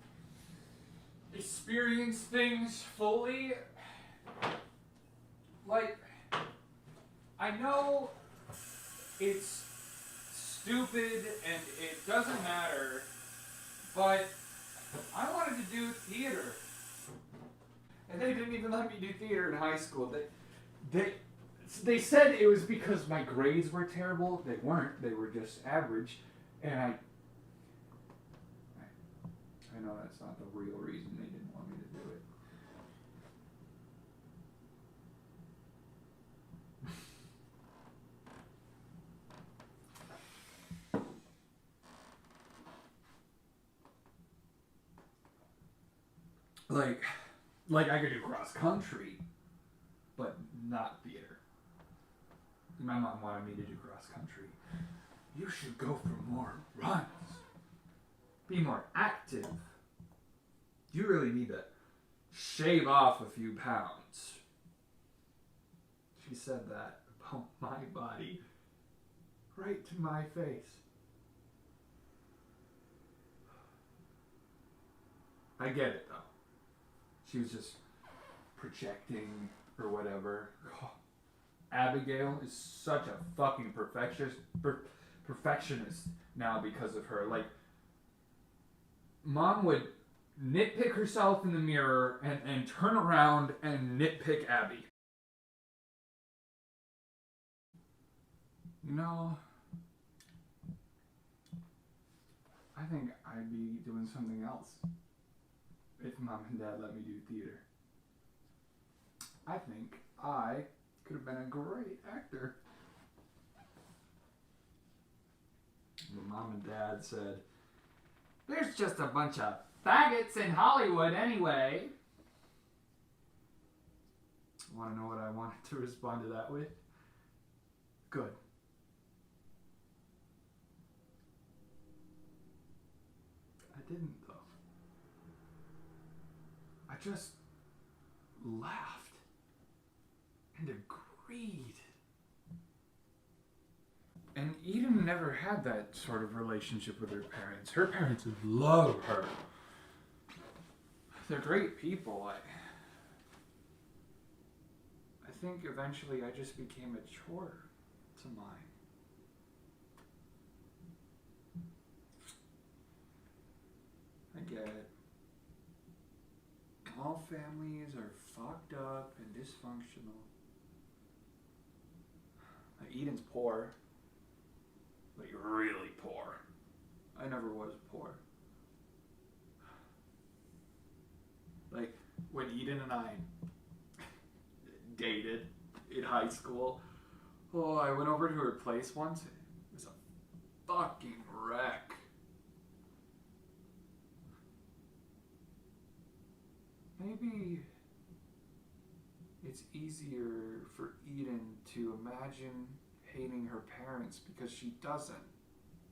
experience things fully. Like, I know it's stupid and it doesn't matter, but I wanted to do theater. And they didn't even let me do theater in high school. They said it was because my grades were terrible. They weren't. They were just average. And I know that's not the real reason they didn't want me to do it. Like I could do cross country, but not theater. My mom wanted me to do cross country. You should go for more runs. Be more active. You really need to shave off a few pounds. She said that about my body, right to my face. I get it though. She was just projecting or whatever. Oh, Abigail is such a fucking perfectionist now because of her. Like, Mom would nitpick herself in the mirror and turn around and nitpick Abby. You know, I think I'd be doing something else if Mom and Dad let me do theater. I think I could have been a great actor. Mom and Dad said, "There's just a bunch of faggots in Hollywood anyway." Want to know what I wanted to respond to that with? Good. I didn't, though. I just laughed and agreed. And Eden never had that sort of relationship with her parents. Her parents love her. They're great people. I think eventually I just became a chore to mine. I get it. All families are fucked up and dysfunctional. Eden's poor. Like, really poor. I never was poor. Like, when Eden and I dated in high school, I went over to her place once. It was a fucking wreck. Maybe it's easier for Eden to imagine hating her parents because she doesn't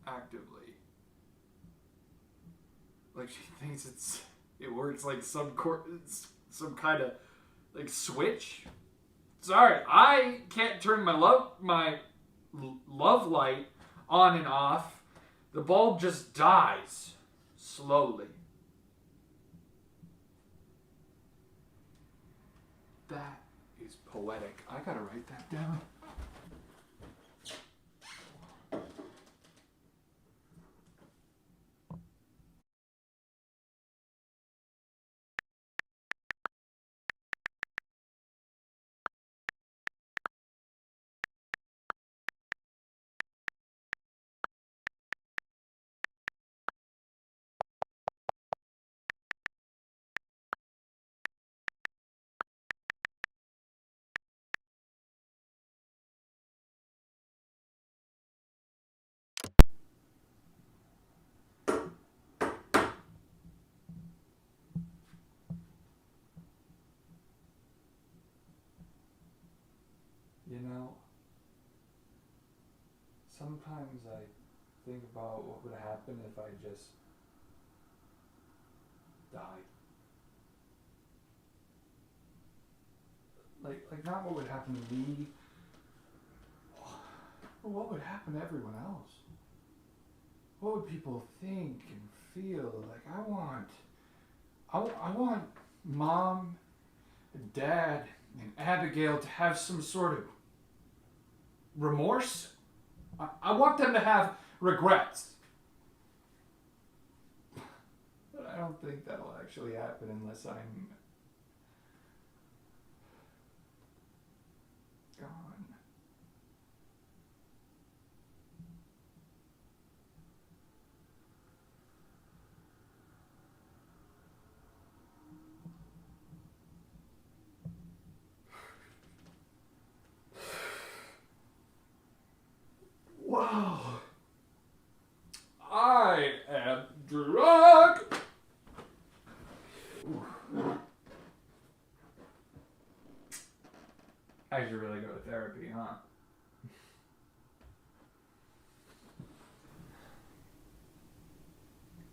actively. Like, she thinks it works like some kind of like switch. Sorry, I can't turn my love light on and off. The bulb just dies slowly. That is poetic. I gotta write that down. You know, sometimes I think about what would happen if I just died. Like not what would happen to me, but what would happen to everyone else. What would people think and feel? Like, I want Mom and Dad and Abigail to have some sort of remorse. I want them to have regrets. But I don't think that'll actually happen unless I'm gone. Wow. I am drunk. I should really go to therapy, huh?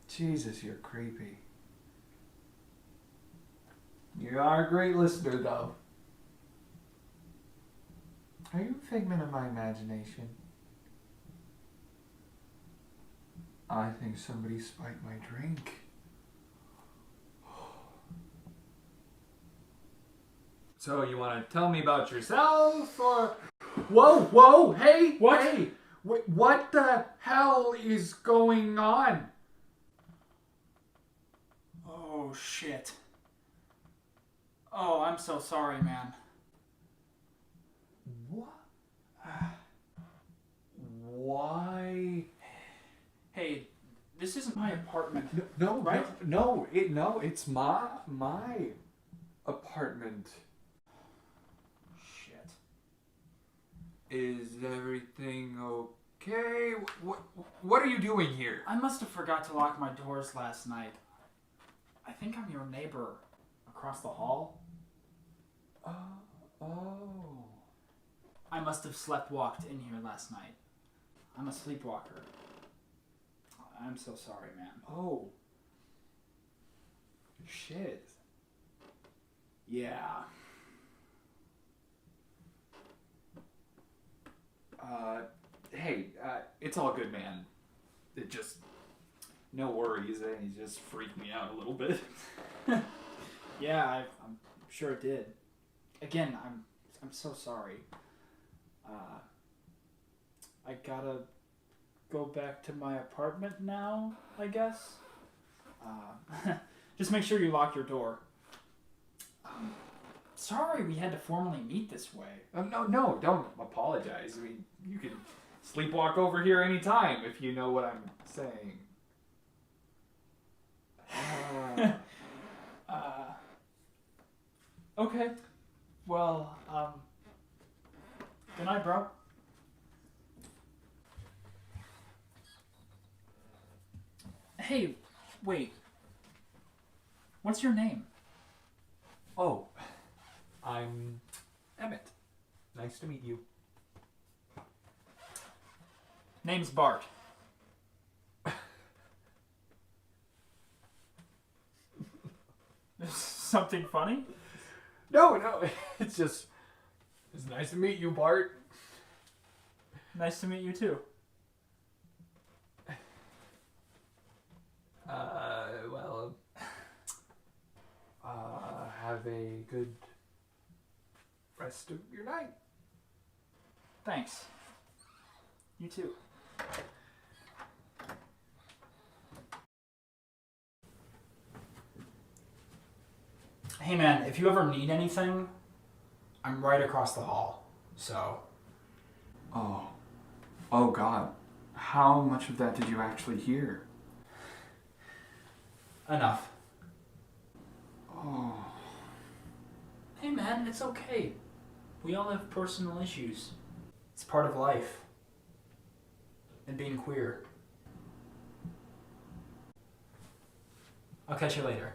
Jesus, you're creepy. You are a great listener, though. Are you a figment of my imagination? I think somebody spiked my drink. So you want to tell me about yourself, or... Whoa, hey, what? Hey, what the hell is going on? Oh, shit. Oh, I'm so sorry, man. What? Why? Hey, this isn't my apartment. No, right? No, it's my apartment. Shit. Is everything Okay, what are you doing here? I must have forgot to lock my doors last night. I think I'm your neighbor across the hall. Oh. I must have sleepwalked in here last night. I'm a sleepwalker. I'm so sorry, man. Oh. Shit. Yeah. Hey, it's all good, man. It just, no worries. He just freaked me out a little bit. Yeah, I'm sure it did. Again, I'm so sorry. I gotta go back to my apartment now, I guess. Just make sure you lock your door. Sorry we had to formally meet this way. No, don't apologize. I mean, you can sleepwalk over here anytime if you know what I'm saying. Okay. Well, good night, bro. Hey, wait. What's your name? Oh, I'm Emmett. Nice to meet you. Name's Bart. Something funny? No, it's nice to meet you, Bart. Nice to meet you too. Have a good rest of your night. Thanks. You too. Hey man, if you ever need anything, I'm right across the hall. So. Oh God. How much of that did you actually hear? Enough. Oh. Hey man, it's okay. We all have personal issues. It's part of life. And being queer. I'll catch you later.